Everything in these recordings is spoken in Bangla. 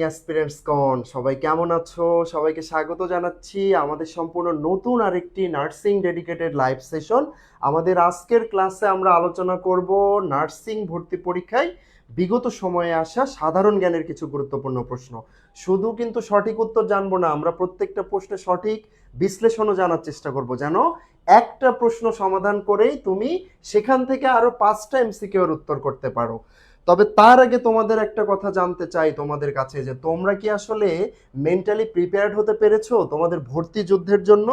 অ্যাসপিরেন্টসগণ সবাই কেমন আছো? সবাইকে স্বাগত জানাচ্ছি আমাদের সম্পূর্ণ নতুন আরেকটি নার্সিং ডেডিকেটেড লাইভ সেশন। আমাদের আজকের ক্লাসে আমরা আলোচনা করব নার্সিং ভর্তি পরীক্ষায় বিগত সময়ে আসা সাধারণ জ্ঞানের কিছু গুরুত্বপূর্ণ প্রশ্ন। শুধু কিন্তু সঠিক উত্তর জানবো না, আমরা প্রত্যেকটা প্রশ্নের সঠিক বিশ্লেষণও জানার চেষ্টা করব, যেন একটা প্রশ্ন সমাধান করেই তুমি সেখান থেকে আরো 5টা এমসিকিউ এর উত্তর করতে পারো। তবে তার আগে তোমাদের একটা কথা জানতে চাই তোমাদের কাছে, যে তোমরা কি আসলে মেন্টালি প্রিপেয়ার্ড হতে পেরেছো তোমাদের ভর্তি যুদ্ধের জন্য?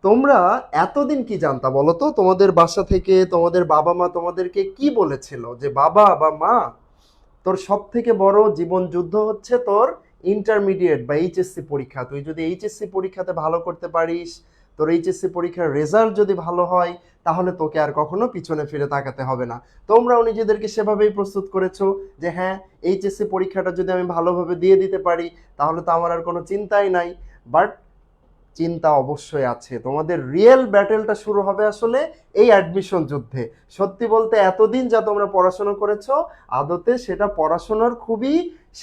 তোমরা এতদিন কি জানতা বলো তো? তোমাদের বাসা থেকে তোমাদের বাবা মা তোমাদেরকে কি বলেছিল যে বাবা বা মা, তোর সব থেকে বড় জীবন যুদ্ধ হচ্ছে তোর ইন্টারমিডিয়েট বা এইচএসসি পরীক্ষা। তুই যদি এইচএসসি পরীক্ষাতে ভালো করতে পারিস, তোর এইচএসসি পরীক্ষার রেজাল্ট যদি ভালো হয়, তাহলে তোকে আর কখনো পিছনে ফিরে তাকাতে হবে না। তোমরাও নিজেদেরকে সেভাবেই প্রস্তুত করেছো যে হ্যাঁ, এইচএসসি পরীক্ষাটা যদি আমি ভালোভাবে দিয়ে দিতে পারি, তাহলে তো আমার আর কোনো চিন্তাই নাই। বাট চিন্তা অবশ্যই আছে। তোমাদের রিয়েল ব্যাটেলটা শুরু হবে আসলে এই অ্যাডমিশন যুদ্ধে। সত্যি বলতে এতদিন যা তোমরা পড়াশোনা করেছো, আদতে সেটা পড়াশোনার খুবই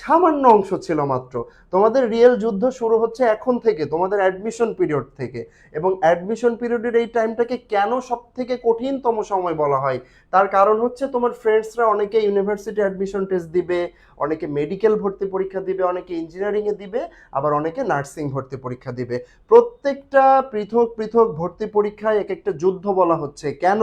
সামান্য অংশ ছিল মাত্র। তোমাদের রিয়েল যুদ্ধ শুরু হচ্ছে এখন থেকে, তোমাদের অ্যাডমিশন পিরিয়ড থেকে। এবং অ্যাডমিশন পিরিয়ডের এই টাইমটাকে কেন সব থেকে কঠিনতম সময় বলা হয়, তার কারণ হচ্ছে তোমার ফ্রেন্ডসরা অনেকে ইউনিভার্সিটি অ্যাডমিশন টেস্ট দিবে, অনেকে মেডিকেল ভর্তি পরীক্ষা দিবে, অনেকে ইঞ্জিনিয়ারিংয়ে দিবে, আবার অনেকে নার্সিং ভর্তি পরীক্ষা দিবে। প্রত্যেকটা পৃথক পৃথক ভর্তি পরীক্ষায় এক একটা যুদ্ধ বলা হচ্ছে। কেন?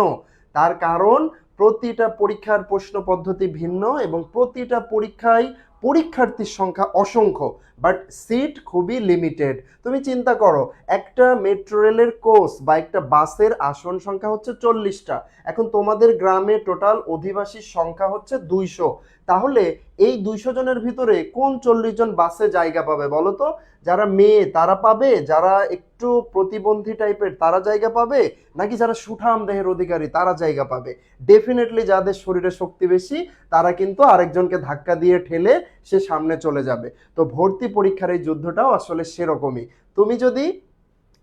তার কারণ প্রতিটা পরীক্ষার প্রশ্ন পদ্ধতি ভিন্ন এবং প্রতিটা পরীক্ষায় পরীক্ষার্থীর সংখ্যা অসংখ্য, বাট সিট খুবই লিমিটেড। তুমি চিন্তা করো, একটা মেট্রো রেলের কোচ বা একটা বাসের আসন সংখ্যা হচ্ছে 40টা। এখন তোমাদের গ্রামে টোটাল অধিবাসীর সংখ্যা হচ্ছে 200। তাহলে এই 200 জনের ভিতরে কোন 40 জন বাসে জায়গা পাবে বলো তো? যারা মেয়ে তারা পাবে, যারা একটু প্রতিবন্ধী টাইপের তারা জায়গা পাবে, নাকি যারা সুঠাম দেহের অধিকারী তারা জায়গা পাবে? ডেফিনেটলি যাদের শরীরে শক্তি বেশি তারা কিন্তু আরেকজনকে ধাক্কা দিয়ে ঠেলে সে সামনে চলে যাবে। তো ভর্তি পরীক্ষার এই যুদ্ধটাও আসলে সেরকমই। তুমি যদি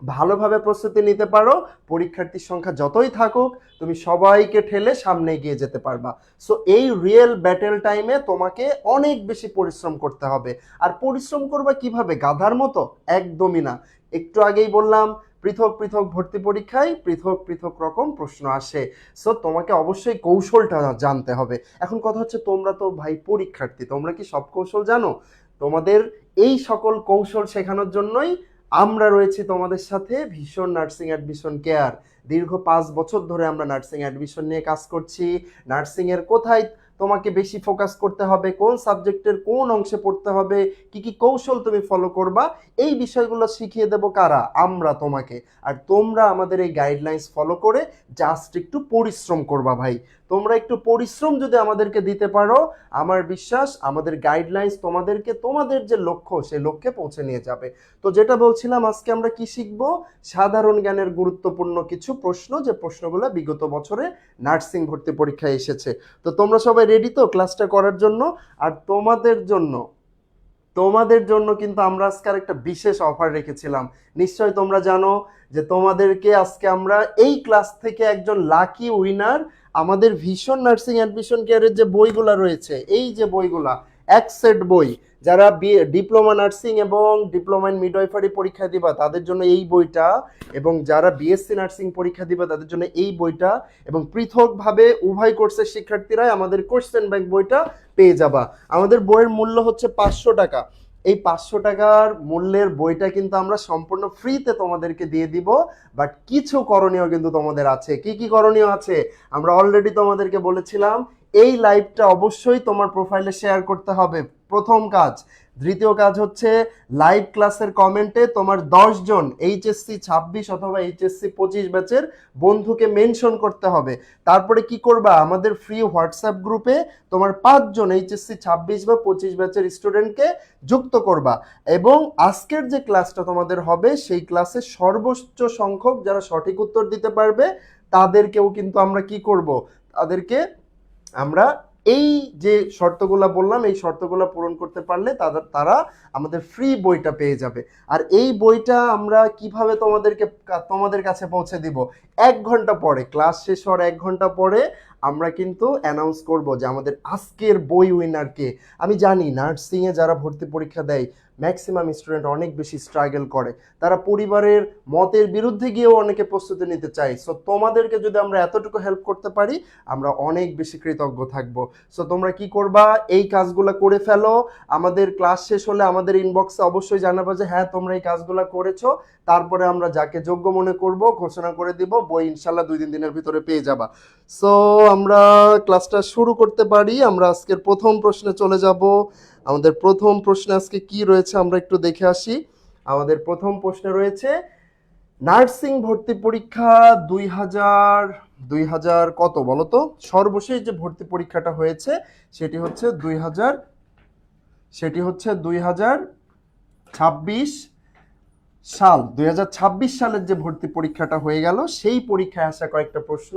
ভালোভাবে প্রস্তুতি নিতে পারো, পরীক্ষার্থীর সংখ্যা যতই থাকুক, তুমি সবাইকে ঠেলে সামনে এগিয়ে যেতে পারবা। সো এই রিয়েল ব্যাটেল টাইমে তোমাকে অনেক বেশি পরিশ্রম করতে হবে। আর পরিশ্রম করবা কিভাবে? গাধার মতো? একদমই না। একটু আগেই বললাম, পৃথক পৃথক ভর্তি পরীক্ষায় পৃথক পৃথক রকম প্রশ্ন আসে। সো তোমাকে অবশ্যই কৌশলটা জানতে হবে। এখন কথা হচ্ছে, তোমরা তো ভাই পরীক্ষার্থী, তোমরা কি সব কৌশল জানো? তোমাদের এই সকল কৌশল শেখানোর জন্যই আমরা রয়েছি তোমাদের সাথে ভীষণ নার্সিং অ্যাডমিশন কেয়ার। দীর্ঘ 5 বছর ধরে আমরা নার্সিং অ্যাডমিশন নিয়ে কাজ করছি। নার্সিংয়ের কোথায় তোমাকে বেশি ফোকাস করতে হবে, কোন সাবজেক্টের কোন অংশে পড়তে হবে, কি কি কৌশল তুমি ফলো করবা, এই বিষয়গুলো শিখিয়ে দেব কারা? আমরা তোমাকে। আর তোমরা আমাদের এই গাইডলাইন্স ফলো করে জাস্ট একটু পরিশ্রম করবা ভাই। তোমরা একটু পরিশ্রম যদি আমাদেরকে দিতে পারো, আমার বিশ্বাস আমাদের গাইডলাইন্স তোমাদেরকে তোমাদের যে লক্ষ্য সেই লক্ষ্যে পৌঁছে নিয়ে যাবে। তো যেটা বলছিলাম, আজকে আমরা কি শিখবো? সাধারণ জ্ঞানের গুরুত্বপূর্ণ কিছু প্রশ্ন, যে প্রশ্নগুলো বিগত বছরে নার্সিং ভর্তি পরীক্ষায় এসেছে। তো তোমরা সবাই রেডি তো ক্লাসটা করার জন্য? আর তোমাদের জন্য কিন্তু আমরা আজকে একটা বিশেষ অফার রেখেছিলাম। নিশ্চয়ই তোমরা জানো যে তোমাদেরকে আজকে আমরা এই ক্লাস থেকে একজন লাকি উইনার, আমাদের ভীষণ নার্সিং অ্যাডমিশন কেয়ারের যে বইগুলা রয়েছে, এই যে বইগুলা, এক সেট বই, যারা ডিপ্লোমা নার্সিং এবং ডিপ্লোমা ইন মিডওয়াইফারি পরীক্ষা দিবা তাদের জন্য এই বইটা, এবং যারা বিএসসি নার্সিং পরীক্ষা দিবা তাদের জন্য এই বইটা, এবং পৃথকভাবে উভয় কোর্সের শিক্ষার্থীরাই আমাদের কোশ্চেন ব্যাংক বইটা পেয়ে যাবা। আমাদের বইয়ের মূল্য হচ্ছে 500 টাকা। এই 500 টাকার মূল্যের বইটা কিন্তু আমরা সম্পূর্ণ ফ্রিতে তোমাদেরকে দিয়ে দিব। বাট কিছু করণীয় কিন্তু তোমাদের আছে। কি কি করণীয় আছে আমরা অলরেডি তোমাদেরকে বলেছিলাম। এই লাইভটা অবশ্যই তোমার প্রোফাইলে শেয়ার করতে হবে, প্রথম কাজ। দ্বিতীয় কাজ হচ্ছে, লাইভ ক্লাসের কমেন্টে তোমার 10 জন এইচএসসি 26 অথবা এইচএসসি 25 ব্যাচের বন্ধুকে মেনশন করতে হবে। তারপরে কি করবা? আমাদের ফ্রি হোয়াটসঅ্যাপ গ্রুপে তোমার 5 জন এইচএসসি 26 বা 25 ব্যাচের স্টুডেন্টকে যুক্ত করবা। এবং আজকের যে ক্লাসটা তোমাদের হবে, সেই ক্লাসে সর্বোচ্চ সংখ্যক যারা সঠিক উত্তর দিতে পারবে তাদেরকেও কিন্তু আমরা কি করব? তাদেরকে আমরা এই যে শর্তগুলো বললাম, এই শর্তগুলো পূরণ করতে পারলে তারা আমাদের ফ্রি বইটা পেয়ে যাবে। আর এই বইটা আমরা কিভাবে তোমাদের কাছে পৌঁছে দিব? 1 ঘন্টা পরে, ক্লাস শেষ হওয়ার 1 ঘন্টা পরে আমরা কিন্তু অ্যানাউন্স করব যে আমাদের আজকের বই উইনারকে। আমি জানি নার্সিংয়ে যারা ভর্তি পরীক্ষা দেয় ম্যাক্সিমাম স্টুডেন্ট অনেক বেশি স্ট্রাগল করে, তারা পরিবারের মতের বিরুদ্ধে গিয়েও অনেকে প্রস্তুতি নিতে চায়। সো তোমাদেরকে যদি আমরা এতটুকু হেল্প করতে পারি আমরা অনেক বেশি কৃতজ্ঞ থাকব। সো তোমরা কি করবা, এই কাজগুলো করে ফেলো। আমাদের ক্লাস শেষ হলে আমাদের ইনবক্সে অবশ্যই জানাবো যে হ্যাঁ তোমরা এই কাজগুলো করেছো। তারপরে আমরা যাকে যোগ্য মনে করব ঘোষণা করে দিব, বই ইনশাল্লাহ 2-3 দিনের ভিতরে পেয়ে যাবা। সো আমরা ক্লাসটা শুরু করতে পারি। আমরা আজকের প্রথম প্রশ্নে চলে যাব। আমাদের প্রথম প্রশ্নে আজকে কি রয়েছে আমরা একটু দেখে আসি। আমাদের প্রথম প্রশ্নে রয়েছে নার্সিং ভর্তি পরীক্ষা 2000 কত বলো তো, সর্বশেষ যে ভর্তি পরীক্ষাটা হয়েছে সেটি হচ্ছে 2026 সাল। 2026 সালের যে ভর্তি পরীক্ষাটা হয়ে গেল সেই পরীক্ষায় আসা কয়েকটা প্রশ্ন,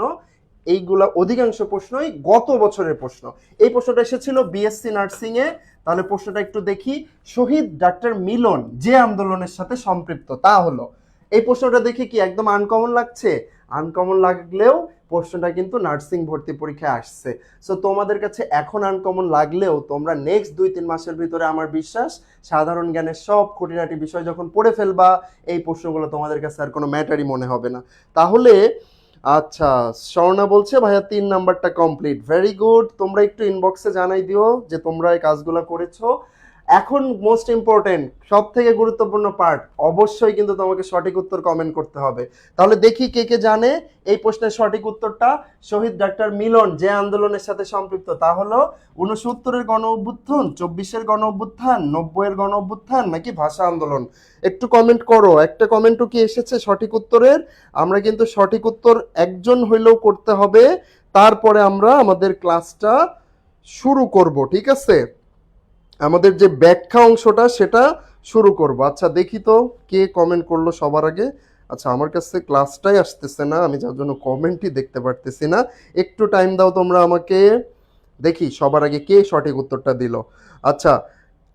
এইগুলা অধিকাংশ প্রশ্নই গত বছরের প্রশ্ন। এই প্রশ্নটা এসেছিল বিএসসি নার্সিং এ। তাহলে প্রশ্নটা একটু দেখি। শহীদ ডাক্তার মিলন যে আন্দোলনের সাথে সম্পৃক্ত তা হলো, এই প্রশ্নটা দেখে কি একদম আনকমন লাগছে? আনকমন লাগলেও প্রশ্নটা কিন্তু নার্সিং ভর্তি পরীক্ষায় আসছে। সো তোমাদের কাছে এখন আনকমন লাগলেও তোমরা নেক্সট 2-3 মাসের ভিতরে আমার বিশ্বাস সাধারণ জ্ঞানের সব খুঁটিনাটি বিষয় যখন পড়ে ফেলবা এই প্রশ্নগুলো তোমাদের কাছে আর কোনো ম্যাটারই মনে হবে না। তাহলে আচ্ছা, স্বর্ণা বলছে ভাইয়া 3 নাম্বারটা কমপ্লিট। Very good. তোমরা একটু ইনবক্সে জানাই দিও যে তোমরা এই কাজগুলো করেছো। এখন মোস্ট ইম্পর্টেন্ট সব থেকে গুরুত্বপূর্ণ পার্ট, অবশ্যই কিন্তু তোমাকে সঠিক উত্তর কমেন্ট করতে হবে। তাহলে দেখি কে কে জানে এই প্রশ্নের সঠিক উত্তরটা। শহীদ ডাক্তার মিলন যে আন্দোলনের সাথে সম্পৃক্ত তা হলো 69-এর গণ অভ্যুত্থান, 24-এর গণ অভ্যুত্থান, 90-এর গণ অভ্যুত্থান নাকি ভাষা আন্দোলন? একটু কমেন্ট করো। একটা কমেন্টও কি এসেছে সঠিক উত্তরের? আমরা কিন্তু সঠিক উত্তর একজন হইলেও করতে হবে, তারপরে আমরা আমাদের ক্লাসটা শুরু করব। ঠিক আছে, আমাদের যে ব্যাখ্যা অংশটা সেটা শুরু করব। আচ্ছা দেখি তো কে কমেন্ট করলো সবার আগে। আচ্ছা আমার কাছে ক্লাসটাই আসতেছে না, আমি যার জন্য কমেন্টই দেখতে পারতেছি না। একটু টাইম দাও তোমরা আমাকে, দেখি সবার আগে কে সঠিক উত্তরটা দিল। আচ্ছা,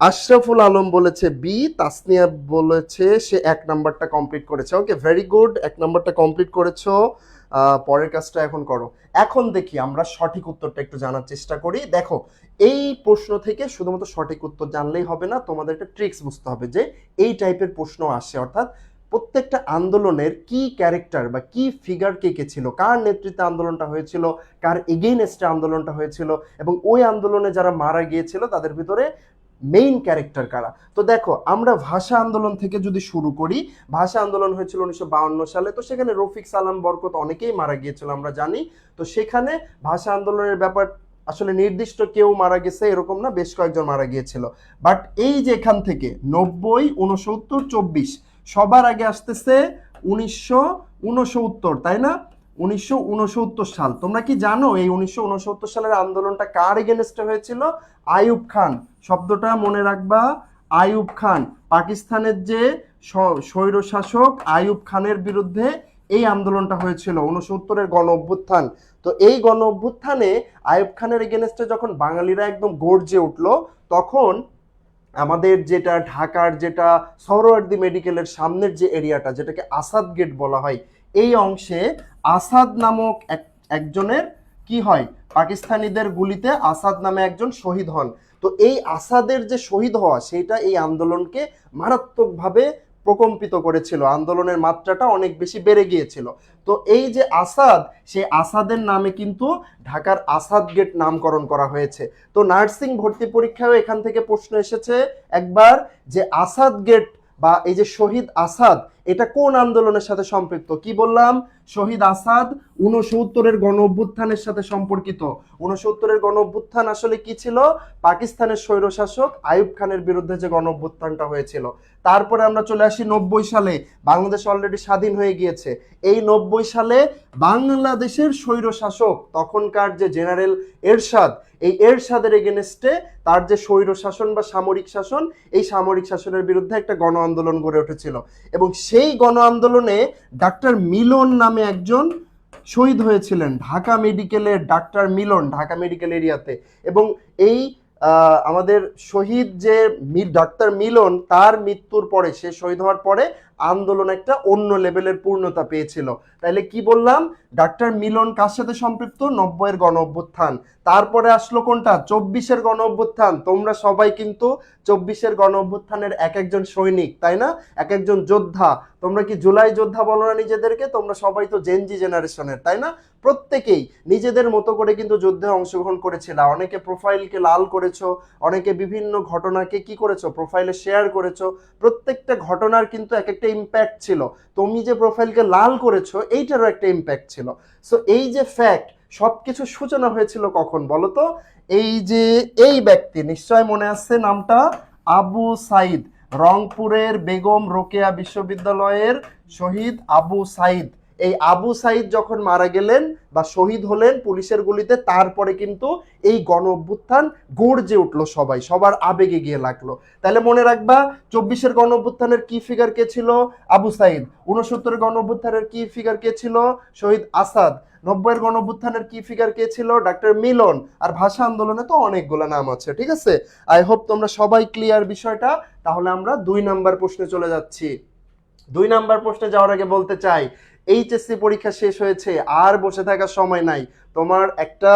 আশরাফুল আলম বলেছে বি, তাসনিয়া বলেছে সে 1 নাম্বারটা কমপ্লিট করেছে। ওকে ভেরি গুড, 1 নাম্বারটা কমপ্লিট করেছো। পরের কাজটা এখন করো। এখন দেখি আমরা সঠিক উত্তরটা একটু জানার চেষ্টা করি। দেখো এই প্রশ্ন থেকে শুধুমাত্র সঠিক উত্তর জানলেই হবে না, তোমাদের একটা ট্রিক্স বুঝতে হবে যে এই টাইপের প্রশ্ন আসে, অর্থাৎ প্রত্যেকটা আন্দোলনের কি ক্যারেক্টার বা কি ফিগার কে কে ছিল, কার নেতৃত্বে আন্দোলনটা হয়েছিল, কার এগেইনস্টে আন্দোলনটা হয়েছিল, এবং ওই আন্দোলনে যারা মারা গিয়েছিল তাদের ভিতরে মেইন ক্যারেক্টার কারা। তো দেখো আমরা ভাষা আন্দোলন থেকে যদি শুরু করি, ভাষা আন্দোলন হয়েছিল 1952 সালে। তো সেখানে রফিক সালাম বরকত অনেকেই মারা গিয়েছিল আমরা জানি। তো সেখানে ভাষা আন্দোলনের ব্যাপার আসলে নির্দিষ্ট কেউ মারা গেছে এরকম না, বেশ কয়েকজন মারা গিয়েছিল। বাট এই যে এখান থেকে 90, 69, 24 সবার আগে আসতেছে 1969, তাই না? 1969 সাল। তোমরা কি জানো এই 1969 সালের আন্দোলনটা কার এগেনস্টে হয়েছিল? আইয়ুব খান, শব্দটা মনে রাখবা। আইয়ুব খান, পাকিস্তানের যে স্বৈরশাসক আইয়ুব খানের বিরুদ্ধে এই আন্দোলনটা হয়েছিল, 69-এর গণ অভ্যুত্থান। তো এই গণ অভ্যুত্থানে আইয়ুব খানের এগেনস্টে যখন বাঙালিরা একদম গর্জে উঠলো, তখন আমাদের যেটা ঢাকার যেটা সরোয়ার্দী মেডিকেলের সামনের যে এরিয়াটা যেটাকে আসাদ গেট বলা হয়, এই অংশে আসাদ নামক একজনের কি হয়, পাকিস্তানিদের গুলিতে আসাদ নামে একজন শহীদ হন। তো এই আসাদের যে শহীদ হওয়া সেটা এই আন্দোলনকে মারাত্মকভাবে প্রকম্পিত করেছিল, আন্দোলনের মাত্রাটা অনেক বেশি বেড়ে গিয়েছিল। তো এই যে আসাদ, সেই আসাদের নামে কিন্তু ঢাকার আসাদ গেট নামকরণ করা হয়েছে। তো নার্সিং ভর্তি পরীক্ষায়ও এখান থেকে প্রশ্ন এসেছে একবার যে আসাদ গেট বা এই যে শহীদ আসাদ এটা কোন আন্দোলনের সাথে সম্পৃক্ত? কি বললাম? শহীদ আসাদ 69-এর গণ অভ্যুত্থানের সাথে সম্পর্কিত। 69-এর গণ অভ্যুত্থান আসলে কি ছিল? পাকিস্তানের স্বৈরশাসক আইয়ুব খানের বিরুদ্ধে যে গণ অভ্যুত্থানটা হয়েছিল। তারপরে আমরা চলে আসি 90 সালে, বাংলাদেশ অলরেডি স্বাধীন হয়ে গিয়েছে। এই 90 সালে বাংলাদেশের স্বৈরশাসক তখনকার যে জেনারেল এরশাদ, এই এরশাদের এগেনস্টে তার যে স্বৈর শাসন বা সামরিক শাসন, এই সামরিক শাসনের বিরুদ্ধে একটা গণ আন্দোলন গড়ে উঠেছিল। এবং সেই গণ আন্দোলনে ডাক্তার মিলন নামে একজন শহীদ হয়েছিলেন, ঢাকা মেডিকেলের ডাক্তার মিলন, ঢাকা মেডিকেল এরিয়াতে। এবং এই আমাদের শহীদ যে ডাক্তার মিলন, তার মৃত্যুর পরে, সে শহীদ হওয়ার পরে আন্দোলন একটা অন্য লেভেলের পূর্ণতা পেয়েছিল। তাহলে কি বললাম, ডাক্তার মিলন কার সাথে সম্পৃক্ত, 90-এর গণ অভ্যুত্থান। তারপরে আসলো কোনটা, 24-এর গণ অভ্যুত্থান। তোমরা সবাই কিন্তু 24-এর গণ অভ্যুত্থানের এক একজন সৈনিক, তাই না, এক একজন যোদ্ধা। তোমরা কি জুলাই যোদ্ধা বলো না নিজেদেরকে? তোমরা সবাই তো জেনজি জেনারেশনের, তাই না? প্রত্যেকেই নিজেদের মতো করে কিন্তু যুদ্ধে অংশগ্রহণ করেছিল। অনেকে প্রোফাইলকে লাল করেছো, অনেকে বিভিন্ন ঘটনাকে কি করেছো, প্রোফাইলে শেয়ার করেছো। প্রত্যেকটা ঘটনার কিন্তু এক একটা ইম্প্যাক্ট ছিল। তুমি যে প্রোফাইলকে লাল করেছো এইটারও একটা ইম্প্যাক্ট ছিল। সো এই যে ফ্যাক্ট, সবকিছু সূচনা হয়েছিল কখন বলো তো? এই যে এই ব্যক্তি, নিশ্চয় মনে আছে নামটা, আবু সাইদ, রংপুরের বেগম রোকেয়া বিশ্ববিদ্যালয়ের শহীদ আবু সাইদ। এই আবু সাইদ যখন মারা গেলেন বা শহীদ হলেন পুলিশের গুলিতে, তারপরে কিন্তু এই গণ অভ্যুত্থান গর্জে উঠলো, সবার আবেগে গিয়ে লাগলো। তাহলে মনে রাখবা, 24-এর গণ অভ্যুত্থানের কি ফিগার কে ছিল, আবু সাইদ। 69-এর গণ অভ্যুত্থানের কি ফিগার কে ছিল, শহীদ আসাদ। 90-এর গণ অভ্যুত্থানের কি ফিগার কে ছিল, ডাক্তার মিলন। আর ভাষা আন্দোলনে তো অনেকগুলো নাম আছে, ঠিক আছে? আই হোপ তোমরা সবাই ক্লিয়ার বিষয়টা। তাহলে আমরা 2 নাম্বার প্রশ্নে চলে যাচ্ছি। 2 নাম্বার প্রশ্নে যাওয়ার আগে বলতে চাই, এইচএসসি পরীক্ষা শেষ হয়েছে, আর বসে থাকার সময় নাই। তোমার একটা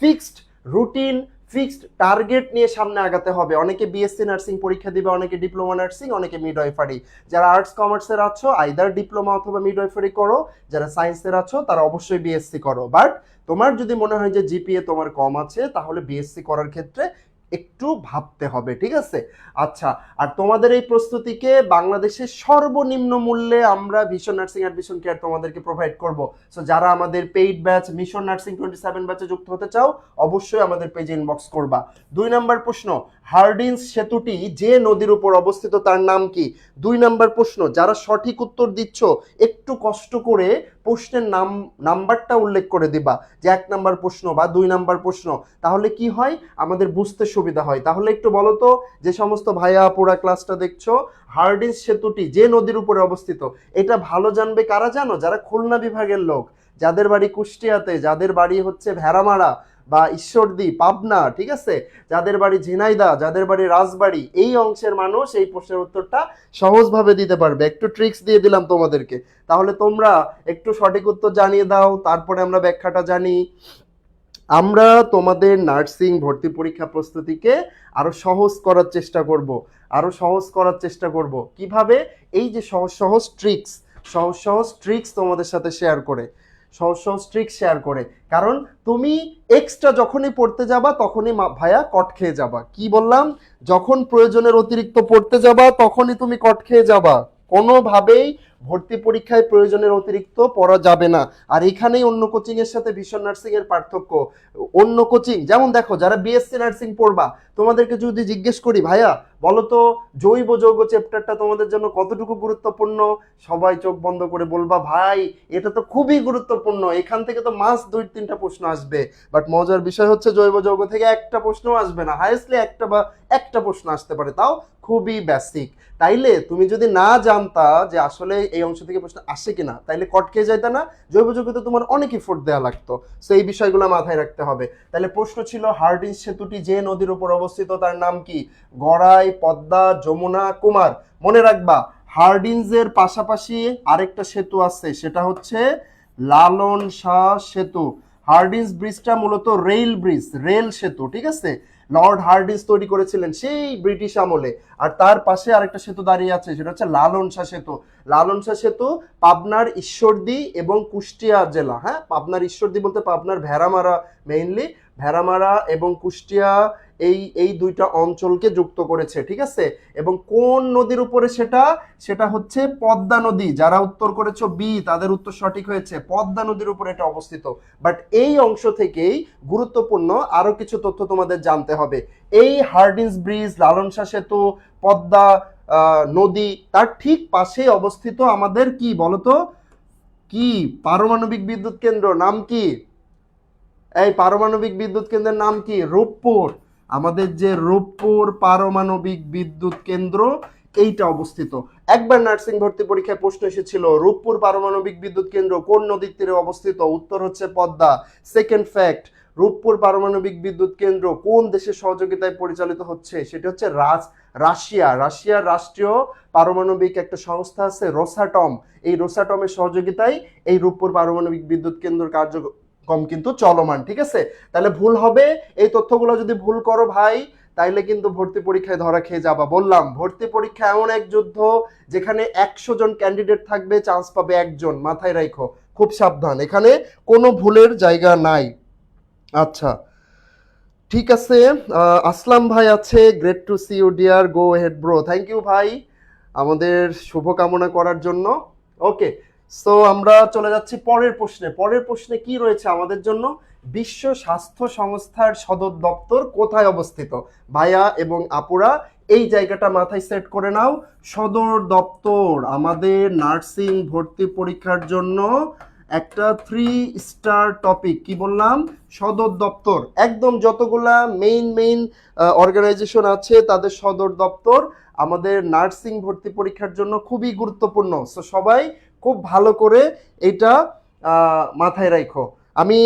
ফিক্সড রুটিন, ফিক্সড টার্গেট নিয়ে সামনে আগাতে হবে। অনেকে বিএসসি নার্সিং পরীক্ষা দিবে, অনেকে ডিপ্লোমা নার্সিং, অনেকে মিডওয়াইফারি। যারা আর্টস কমার্সের আছো আইদার ডিপ্লোমা অথবা মিডওয়াইফারি করো, যারা সায়েন্সের আছো তারা অবশ্যই বিএসসি করো। বাট তোমার যদি মনে হয় যে জিপিএ তোমার কম আছে, তাহলে বিএসসি করার ক্ষেত্রে একটু ভাবতে হবে, ঠিক আছে? আচ্ছা, আর তোমাদের এই প্রস্তুতিকে বাংলাদেশের সর্বনিম্ন মূল্যে আমরা ভিশন নার্সিং অ্যাডমিশন কেয়ার তোমাদেরকে প্রোভাইড করব। সো যারা আমাদের পেইড ব্যাচ মিশন নার্সিং 27 ব্যাচে যুক্ত হতে চাও, অবশ্যই আমাদের পেজে ইনবক্স করবা। 2 নাম্বার প্রশ্ন, হার্ডিঞ্জ সেতুটি যে নদীর উপর অবস্থিত তার নাম কি? 2 নাম্বার প্রশ্ন, যারা সঠিক উত্তর দিচ্ছ একটু কষ্ট করে প্রশ্নের নাম্বারটা উল্লেখ করে দিবা, যে 1 নাম্বার প্রশ্ন বা 2 নাম্বার প্রশ্ন। তাহলে কি হয়, আমাদের বুঝতে সুবিধা হয়। তাহলে একটু বলো তো, যে সমস্ত ভাইয়া পুরা ক্লাসটা দেখছো, হার্ডিঞ্জ সেতুটি যে নদীর উপরে অবস্থিত, এটা ভালো জানবে কারা জানো? যারা খুলনা বিভাগের লোক, যাদের বাড়ি কুষ্টিয়াতে, যাদের বাড়ি হচ্ছে ভেড়ামারা বা ঈশ্বরদী পাবনা, ঠিক আছে, যাদের বাড়ি ঝিনাইদহ, যাদের বাড়ি রাজবাড়ী, এই অংশের মানুষ এই প্রশ্নের উত্তরটা সহজভাবে দিতে পারবে। একটু ট্রিক্স দিয়ে দিলাম তোমাদেরকে। তাহলে তোমরা একটু সঠিক উত্তর জানিয়ে দাও, তারপরে আমরা ব্যাখ্যাটা জানি। আমরা তোমাদের নার্সিং ভর্তি পরীক্ষা প্রস্তুতিকে আরো সহজ করার চেষ্টা করব, আরো সহজ করার চেষ্টা করব। কিভাবে? এই যে সহজ সহজ ট্রিক্স তোমাদের সাথে শেয়ার করে, সহজ সহজ ট্রিক্স শেয়ার করে। কারণ তুমি এক্সট্রা যখনই পড়তে যাবা তখনই ভাইয়া কট খেয়ে যাবা। কি বললাম? যখন প্রয়োজনের অতিরিক্ত পড়তে যাবা তখনই তুমি কট খেয়ে যাবা। কোনোভাবেই ভর্তি পরীক্ষায় প্রয়োজনের অতিরিক্ত পড়া যাবে না। আর এখানেই অন্য কোচিং এর সাথে ভীষণ নার্সিং এর পার্থক্য। অন্য কোচিং যেমন দেখো, যারা বিএসসি নার্সিং পড়বা, তোমাদেরকে যদি জিজ্ঞেস করি ভাইয়া বলো তো জৈব যৌগ চ্যাপ্টারটা তোমাদের জন্য কতটুকু গুরুত্বপূর্ণ, সবাই চোখ বন্ধ করে বলবা ভাই এটা তো খুবই গুরুত্বপূর্ণ, এখান থেকে তো মাস্ট 2-3টা প্রশ্ন আসবে। বাট মজার বিষয় হচ্ছে জৈব যৌগ থেকে একটা প্রশ্ন আসবে না, হাইয়েস্টলি একটা বা একটা প্রশ্ন আসতে পারে, তাও খুবই বেসিক। তাইলে তুমি যদি না জানতা যে আসলে এই অংশ থেকে প্রশ্ন আসে কিনা, তাইলে কট খেয়ে যাইতা না। জৈব যৌগতে তোমার অনেক এফোর্ট দেওয়া লাগতো। সো এই বিষয়গুলো মাথায় রাখতে হবে। তাহলে প্রশ্ন ছিল, হার্ডিঞ্জ সেতুটি যে নদীর উপর অবস্থিত তার নাম কি? গড়াই, পদ্মা, যমুনা, কুমার। মনে রাখবা, হার্ডিঞ্জের পাশাপাশি আরেকটা সেতু আছে, সেটা হচ্ছে লালন শাহ সেতু। হার্ডিঞ্জ ব্রিজটা মূলত রেল সেতু, ঠিক আছে? লর্ড হার্ডিঞ্জ তৈরি করেছিলেন সেই ব্রিটিশ আমলে। আর তার পাশে আরেকটা সেতু দাঁড়িয়ে আছে, সেটা হচ্ছে লালন শাহ সেতু। লালন শাহ সেতু পাবনার ঈশ্বরদী এবং কুষ্টিয়া জেলা, হ্যাঁ, পাবনার ঈশ্বরদী বলতে পাবনার ভেড়ামারা, মেইনলি ভেড়ামারা এবং কুষ্টিয়া, এই দুইটা অঞ্চলকে যুক্ত করেছে, ঠিক আছে? এবং কোন নদীর উপরে সেটা হচ্ছে পদ্মা নদী। যারা উত্তর করেছো বি, তাদের উত্তর সঠিক হয়েছে, পদ্মা নদীর উপরে এটা অবস্থিত। বাট এই অংশ থেকেই গুরুত্বপূর্ণ আরো কিছু তথ্য তোমাদের জানতে হবে। এই হার্ডিঞ্জ ব্রিজ, লালন শাহ সেতু, পদ্মা নদী, তার ঠিক পাশেই অবস্থিত আমাদের কি বলতো, কি পারমাণবিক বিদ্যুৎ কেন্দ্র, নাম কি? এই পারমাণবিক বিদ্যুৎ কেন্দ্রের নাম কি? রূপপুর। আমাদের যে রূপপুর পারমাণবিক বিদ্যুৎ কেন্দ্র, এইটা অবস্থিত। একবার নার্সিং ভর্তি পরীক্ষায় প্রশ্ন এসেছিল, রূপপুর পারমাণবিক বিদ্যুৎ কেন্দ্র কোন নদীর তীরে অবস্থিত? উত্তর হচ্ছে পদ্মা। সেকেন্ড ফ্যাক্ট, রূপপুর পারমাণবিক বিদ্যুৎ কেন্দ্র কোন দেশের সহযোগিতায় পরিচালিত হচ্ছে? সেটা হচ্ছে রাশিয়ার রাষ্ট্রীয় পারমাণবিক একটা সংস্থা আছে রোসাটম। এই রোসাটমের সহযোগিতায় এই রূপপুর পারমাণবিক বিদ্যুৎ কেন্দ্র কার্যক্রম কিন্তু চলমান। ঠিক আছে, তাহলে ভুল হবে। এই তথ্যগুলো যদি ভুল করো ভাই, তাইলে কিন্তু ভর্তি পরীক্ষায় ধরা খেয়ে যাবা। বললাম ভর্তি পরীক্ষা এমন এক যুদ্ধ যেখানে 100 জন ক্যান্ডিডেট থাকবে, চান্স পাবে একজন, মাথায় রাখো, খুব সাবধান, এখানে কোনো ভুলের জায়গা নাই। আচ্ছা ঠিক আছে, আসলাম ভাই আছে, great to see you dear, go ahead bro, thank you ভাই আমাদের শুভকামনা করার জন্য। ওকে, সো আমরা চলে যাচ্ছি পরের প্রশ্নে। পরের প্রশ্নে কি রয়েছে আমাদের জন্য? বিশ্ব স্বাস্থ্য সংস্থার সদর দপ্তর কোথায় অবস্থিত? ভাইয়া এবং আপুরা এই জায়গাটা মাথায় সেট করে নাও। সদর দপ্তর আমাদের নার্সিং ভর্তি পরীক্ষার জন্য একটা 3 স্টার টপিক। কি বললাম? সদর দপ্তর। একদম যতগুলা মেইন অর্গানাইজেশন আছে তাদের সদর দপ্তর আমাদের নার্সিং ভর্তি পরীক্ষার জন্য খুবই গুরুত্বপূর্ণ। সো সবাই খুব ভালো করে এটা মাথায় রাখো। আমি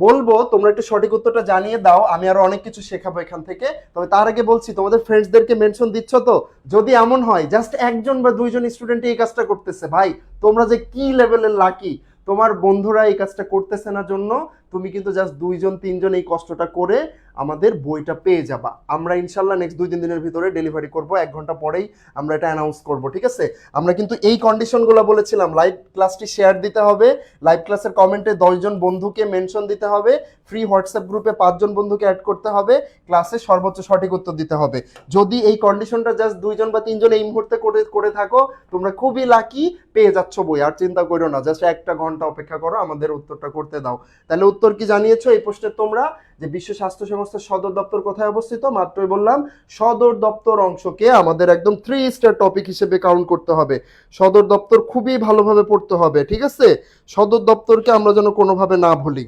বলবো তোমরা একটু সঠিক উত্তরটা জানিয়ে দাও, আমি আরো অনেক কিছু শেখাবো এখান থেকে। তবে তার আগে বলছি তোমাদের ফ্রেন্ডসদেরকে মেনশন দিচ্ছ তো? যদি এমন হয় জাস্ট একজন বা দুইজন স্টুডেন্ট এই কাজটা করতেছে, ভাই তোমরা যে কি লেভেলের লাকি, তোমার বন্ধুরা এই কাজটা করতেছে না জন্য তুমি কিন্তু জাস্ট 2-3 জন এই কষ্টটা করে আমাদের বইটা পেয়ে যাবা। আমরা ইনশাল্লাহ নেক্সট 2-3 দিনের ভিতরে ডেলিভারি করব, 1 ঘন্টা পরেই আমরা এটা অ্যানাউন্স করব। ঠিক আছে, আমরা কিন্তু এই কন্ডিশনগুলো বলেছিলাম, লাইভ ক্লাসটি শেয়ার দিতে হবে, লাইভ ক্লাসের কমেন্টে 10 জন বন্ধুকে মেনশন দিতে হবে, ফ্রি হোয়াটসঅ্যাপ গ্রুপে 5 জন বন্ধুকে অ্যাড করতে হবে, ক্লাসে সর্বোচ্চ সঠিক উত্তর দিতে হবে। যদি এই কন্ডিশনটা জাস্ট 2 জন বা 3 জন এই মুহূর্তে করে থাকো, তোমরা খুবই লাকি, পেয়ে যাচ্ছ বই। আর চিন্তা করো না, জাস্ট 1 ঘন্টা অপেক্ষা করো, আমাদের উত্তরটা করতে দাও। তাহলে উত্তর কি জানিয়েছো এই প্রশ্নের তোমরা? যে বিশ্ব স্বাস্থ্য সংস্থার সদর দপ্তর কোথায় অবস্থিত? মাত্রই বললাম সদর দপ্তর অংশকে আমাদের একদম 3 স্টার টপিক হিসেবে কাউন্ট করতে হবে। সদর দপ্তর খুবই ভালোভাবে পড়তে হবে। ঠিক আছে, সদর দপ্তরকে আমরা যেন কোনোভাবে না ভুলি।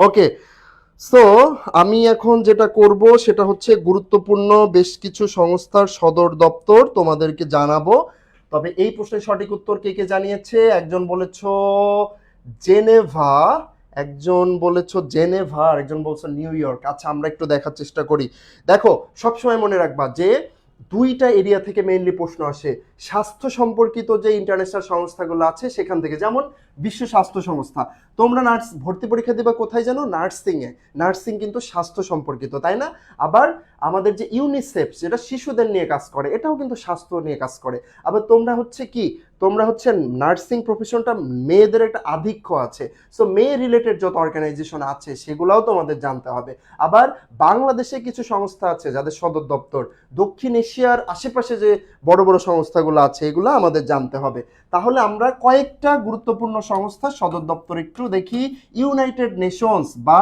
ওকে, সো আমি এখন যেটা করব সেটা হচ্ছে গুরুত্বপূর্ণ বেশ কিছু সংস্থার সদর দপ্তর তোমাদেরকে জানাবো। তবে এই প্রশ্নের সঠিক উত্তর কে কে জানিয়েছে? একজন বলেছো জেনেভা, একজন বলেছো জেনেভা, আর একজন বলছো নিউ ইয়র্ক। আচ্ছা আমরা একটু দেখার চেষ্টা করি। দেখো সবসময় মনে রাখবা যে 2টা এরিয়া থেকে মেইনলি প্রশ্ন আসে। স্বাস্থ্য সম্পর্কিত যে ইন্টারন্যাশনাল সংস্থাগুলো আছে সেখান থেকে, যেমন বিশ্ব স্বাস্থ্য সংস্থা। তোমরা ভর্তি পরীক্ষা দিবা কোথায় জানো? নার্সিংয়ে। নার্সিং কিন্তু স্বাস্থ্য সম্পর্কিত, তাই না? আবার আমাদের যে ইউনিসেফ, যেটা শিশুদের নিয়ে কাজ করে, এটাও কিন্তু স্বাস্থ্য নিয়ে কাজ করে। আবার তোমরা হচ্ছে কি, তোমরা হচ্ছে নার্সিং প্রফেশনটা মেয়েদের একটা আধিক্য আছে, সো মেয়ে রিলেটেড যত অর্গানাইজেশন আছে সেগুলোও তোমাদের জানতে হবে। আবার বাংলাদেশে কিছু সংস্থা আছে যাদের সদর দপ্তর দক্ষিণ এশিয়ার আশেপাশে যে বড় বড় সংস্থাগুলো আছে এগুলো আমাদের জানতে হবে। তাহলে আমরা কয়েকটা গুরুত্বপূর্ণ সংস্থা সদর দপ্তর একটু দেখি। ইউনাইটেড নেশনস বা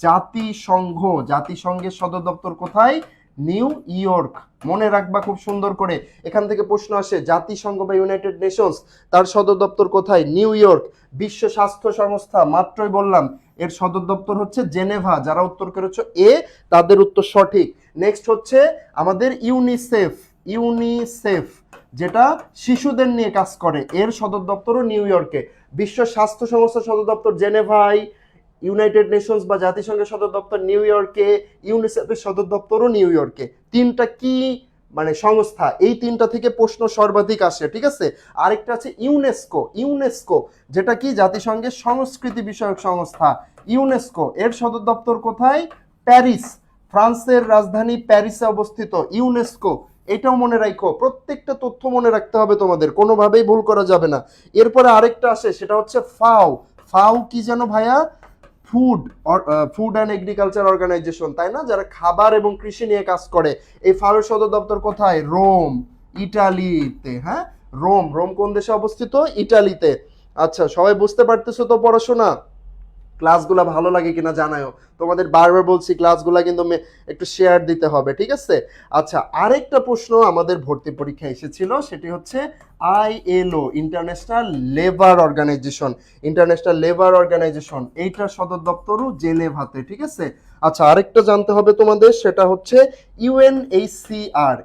জাতিসংঘের সদর দপ্তর কোথায়? New York. মনে রাখবা খুব সুন্দর করে, এখান থেকে প্রশ্ন আসে, জাতিসংঘ বা ইউনাইটেড নেশনস তার সদর দপ্তর কোথায়? New York. বিশ্ব স্বাস্থ্য সংস্থা মাত্রই বললাম এর সদর দপ্তর হচ্ছে জেনেভা। যারা উত্তর করেছো এ, তাদের উত্তর সঠিক। নেক্সট হচ্ছে আমাদের ইউনিসেফ যেটা শিশুদের নিয়ে কাজ করে, এর সদর দপ্তরও নিউ ইয়র্কে। বিশ্ব স্বাস্থ্য সংস্থার সদর দপ্তর জেনেভায়, ইউনাইটেড নেশনস বা জাতিসংঘের সদর দপ্তর নিউ ইয়র্কে, ইউনিসেফের সদর দপ্তরও নিউ ইয়র্কে। 3টা কি মানে সংস্থা, এই 3টা থেকে প্রশ্ন সর্বাধিক আসে। ঠিক আছে, আরেকটা আছে ইউনেস্কো যেটা কি জাতিসংঘের সংস্কৃতি বিষয়ক সংস্থা। ইউনেস্কো এর সদর দপ্তর কোথায়? প্যারিস, ফ্রান্সের রাজধানী প্যারিসে অবস্থিত ইউনেস্কো। এটাও মনে রাখো, প্রত্যেকটা তথ্য মনে রাখতে হবে তোমাদের, কোনোভাবেই ভুল করা যাবে না। এরপরে আরেকটা আসে, সেটা হচ্ছে ফাও কি যেন ভাইয়া? ফুড অ্যান্ড এগ্রিকালচার অর্গানাইজেশন, তাই না? যারা খাবার এবং কৃষি নিয়ে কাজ করে। এই ফাওয়ের সদর দপ্তর কোথায়? রোম, ইটালিতে। হ্যাঁ, রোম কোন দেশে অবস্থিত? ইটালিতে। আচ্ছা সবাই বুঝতে পারতেছো তো পড়াশোনা? ক্লাসগুলো ভালো লাগে কিনা জানাও। তোমাদের বারবার বলছি ক্লাসগুলো কিন্তু একটু শেয়ার দিতে হবে। ঠিক আছে, আচ্ছা আরেকটা প্রশ্ন আমাদের ভর্তি পরীক্ষা এসেছিল, সেটি হচ্ছে ILO ইন্টারন্যাশনাল লেবার অর্গানাইজেশন, এইটার সদর দপ্তরও জেনেভাতে। ঠিক আছে, আচ্ছা আরেকটা জানতে হবে তোমাদের, সেটা হচ্ছে ইউএনএইচসিআর।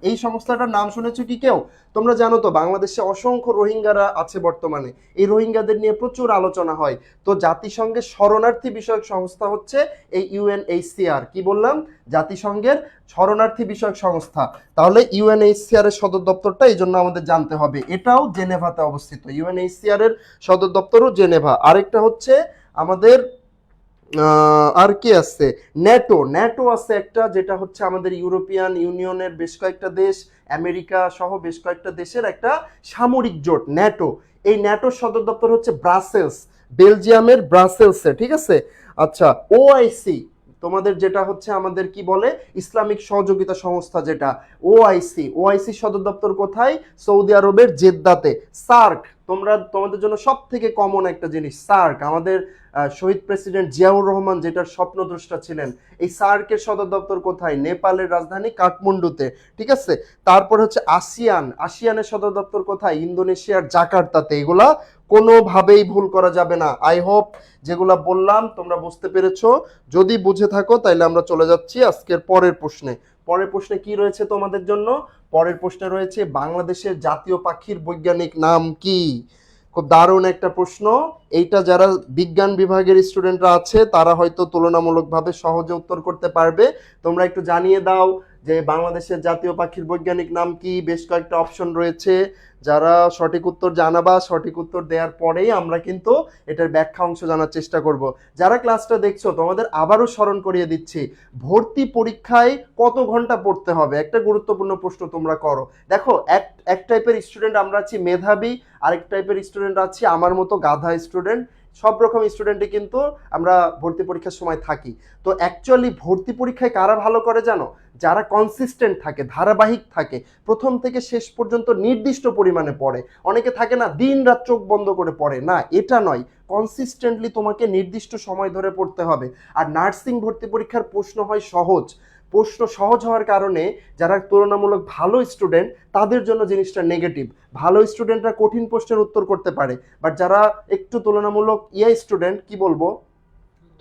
এই সংস্থাটার নাম শুনেছো কি কেউ? তোমরা জানো তো বাংলাদেশে অসংখ্য রোহিঙ্গারা আছে বর্তমানে, এই রোহিঙ্গাদের নিয়ে প্রচুর আলোচনা হয়। তো জাতিসংঘের শরণার্থী শরণার্থী বিষয়ক সংস্থা হচ্ছে এই ইউএনএইচসিআর। কি বললাম? জাতিসংঘের শরণার্থী বিষয়ক সংস্থা। তাহলে ইউএনএইচসিআর এর সদর দপ্তরটা এই জন্য আমাদের জানতে হবে, এটাও জেনেভাতে অবস্থিত। ইউএনএইচসিআর এর সদর দপ্তরও জেনেভা। আরেকটা হচ্ছে আমাদের আর কি আছে, ন্যাটো। ন্যাটো আছে একটা, যেটা হচ্ছে আমাদের ইউরোপিয়ান ইউনিয়নের বেশ কয়েকটা দেশ, আমেরিকা সহ বেশ কয়েকটা দেশের একটা সামরিক জোট ন্যাটো। এই ন্যাটোর সদর দপ্তর হচ্ছে ব্রাসেলস, বেলজিয়ামের ব্রাসেলসে, ঠিক আছে। আচ্ছা, ওআইসি তোমাদের যেটা হচ্ছে আমাদের কি বলে ইসলামিক সহযোগিতা সংস্থা, যেটা ওআইসি, ওআইসি সদর দপ্তর কোথায়? সৌদি আরবের জেদ্দাতে। সার্ক, তোমাদের জন্য সব থেকে কমন একটা জিনিস, সার্ক, আমাদের শহীদ প্রেসিডেন্ট জিয়াউর রহমান যেটার স্বপ্নদ্রষ্টা ছিলেন, এই সার্কের সদর দপ্তর কোথায়? নেপালের রাজধানী কাঠমান্ডুতে, ঠিক আছে। তারপর হচ্ছে আসিয়ান, আসিয়ানের সদর দপ্তর কোথায়? ইন্দোনেশিয়ার জাকার্তাতে। এগুলা কোনোভাবেই ভুল করা যাবে না। আই হোপ যেগুলা বললাম তোমরা বুঝতে পেরেছো। যদি বুঝে থাকো তাহলে আমরা চলে যাচ্ছি আজকের পরের প্রশ্নে। পরের প্রশ্নে কি রয়েছে তোমাদের জন্য? পরের প্রশ্নে রয়েছে বাংলাদেশের জাতীয় পাখির বৈজ্ঞানিক নাম কি? খুব দারুণ একটা প্রশ্ন। এইটা যারা বিজ্ঞান বিভাগের স্টুডেন্টরা আছে তারা হয়তো তুলনামূলকভাবে সহজে উত্তর করতে পারবে। তোমরা একটু জানিয়ে দাও যে বাংলাদেশের জাতীয় পাখির বৈজ্ঞানিক নাম কি। বেশ কয়েকটা অপশন রয়েছে, যারা সঠিক উত্তর জানাবা, সঠিক উত্তর দেওয়ার পরেই আমরা কিন্তু এটার ব্যাখ্যা অংশ জানার চেষ্টা করব। যারা ক্লাসটা দেখছো তোমাদের আবারও স্মরণ করিয়ে দিচ্ছি, ভর্তি পরীক্ষায় কত ঘন্টা পড়তে হবে, একটা গুরুত্বপূর্ণ প্রশ্ন তোমরা করো। দেখো, এক টাইপের স্টুডেন্ট আমরা আছি মেধাবী, আরেক টাইপের স্টুডেন্ট আছি আমার মতো গাধা স্টুডেন্ট। সব রকম স্টুডেন্টই কিন্তু আমরা ভর্তি পরীক্ষার সময় থাকি। তো অ্যাকচুয়ালি ভর্তি পরীক্ষায় কারা ভালো করে জানো? যারা কনসিস্টেন্ট থাকে, ধারাবাহিক থাকে, প্রথম থেকে শেষ পর্যন্ত নির্দিষ্ট পরিমাণে পড়ে। অনেকে থাকে না দিন রাত চোখ বন্ধ করে পড়ে, না এটা নয়, কনসিস্টেন্টলি তোমাকে নির্দিষ্ট সময় ধরে পড়তে হবে। আর নার্সিং ভর্তি পরীক্ষার প্রশ্ন হয় সহজ। প্রশ্ন সহজ হওয়ার কারণে যারা তুলনামূলক ভালো স্টুডেন্ট তাদের জন্য জিনিসটা নেগেটিভ। ভালো স্টুডেন্টরা কঠিন প্রশ্নের উত্তর করতে পারে, বাট যারা একটু তুলনামূলক স্টুডেন্ট, কি বলবো,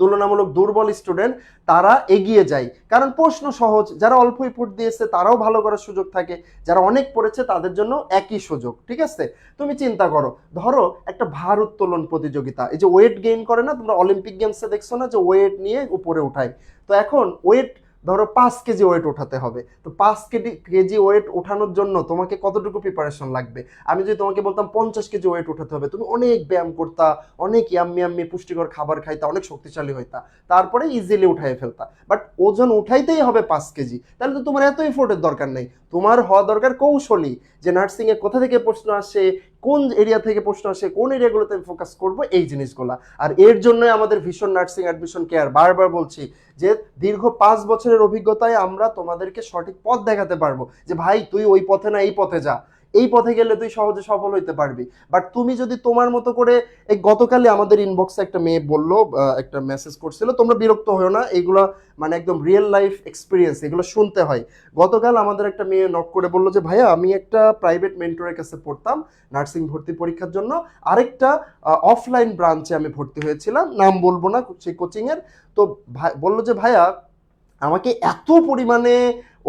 তুলনামূলক দুর্বল স্টুডেন্ট, তারা এগিয়ে যায়। কারণ প্রশ্ন সহজ, যারা অল্প ইনপুট দিয়েছে তারাও ভালো করার সুযোগ থাকে, যারা অনেক পড়েছে তাদের জন্য একই সুযোগ, ঠিক আছে। তুমি চিন্তা করো, ধরো একটা ভার উত্তোলন প্রতিযোগিতা, এই যে ওয়েট গেইন করে না, তোমরা অলিম্পিক গেমসে দেখছো না যে ওয়েট নিয়ে উপরে উঠায়। তো এখন ওয়েট ধরো 5 কেজি ওয়েট ওঠাতে হবে, তো 5 কেজি ওয়েট ওঠানোর জন্য তোমাকে কতটুকু প্রিপারেশন লাগবে? আমি যদি তোমাকে বলতাম 50 কেজি ওয়েট ওঠাতে হবে, তুমি অনেক ব্যায়াম করতা, অনেক ইয়াম্মি পুষ্টিকর খাবার খাইতা, অনেক শক্তিশালী হইতা, তারপরে ইজিলি উঠাই ফেলতা। বাট ওজন উঠাইতেই হবে 5 কেজি, তাহলে তো তোমার এত এফোর্টের দরকার নেই। তোমার হওয়া দরকার কৌশলী, যে নার্সিং এ কোথা থেকে প্রশ্ন আসে, কোন এরিয়া থেকে প্রশ্ন আসে, কোন এরিয়াগুলোতে আমি ফোকাস করবো, এই জিনিসগুলা। আর এর জন্যই আমাদের ভীষণ নার্সিং অ্যাডমিশন কেয়ার। বারবার বলছি যে দীর্ঘ 5 বছরের অভিজ্ঞতায় আমরা তোমাদেরকে সঠিক পথ দেখাতে পারবো, যে ভাই তুই ওই পথে না এই পথে যা, এই পথে গেলে তুই সহজে সফল হইতে পারবি। বাট তুমি যদি তোমার মতো করে, এই গতকালই আমাদের ইনবক্সে একটা মেয়ে বললো, একটা মেসেজ করছিল, তোমরা বিরক্ত হও না, এগুলো মানে একদম রিয়েল লাইফ এক্সপিরিয়েন্স, এগুলো শুনতে হয়। গতকাল আমাদের একটা মেয়ে নক করে বললো যে ভাইয়া আমি একটা প্রাইভেট মেন্টরের কাছে পড়তাম নার্সিং ভর্তি পরীক্ষার জন্য, আরেকটা অফলাইন ব্রাঞ্চে আমি ভর্তি হয়েছিলাম, নাম বলবো না সেই কোচিংয়ের। তো বললো যে ভাইয়া আমাকে এত পরিমাণে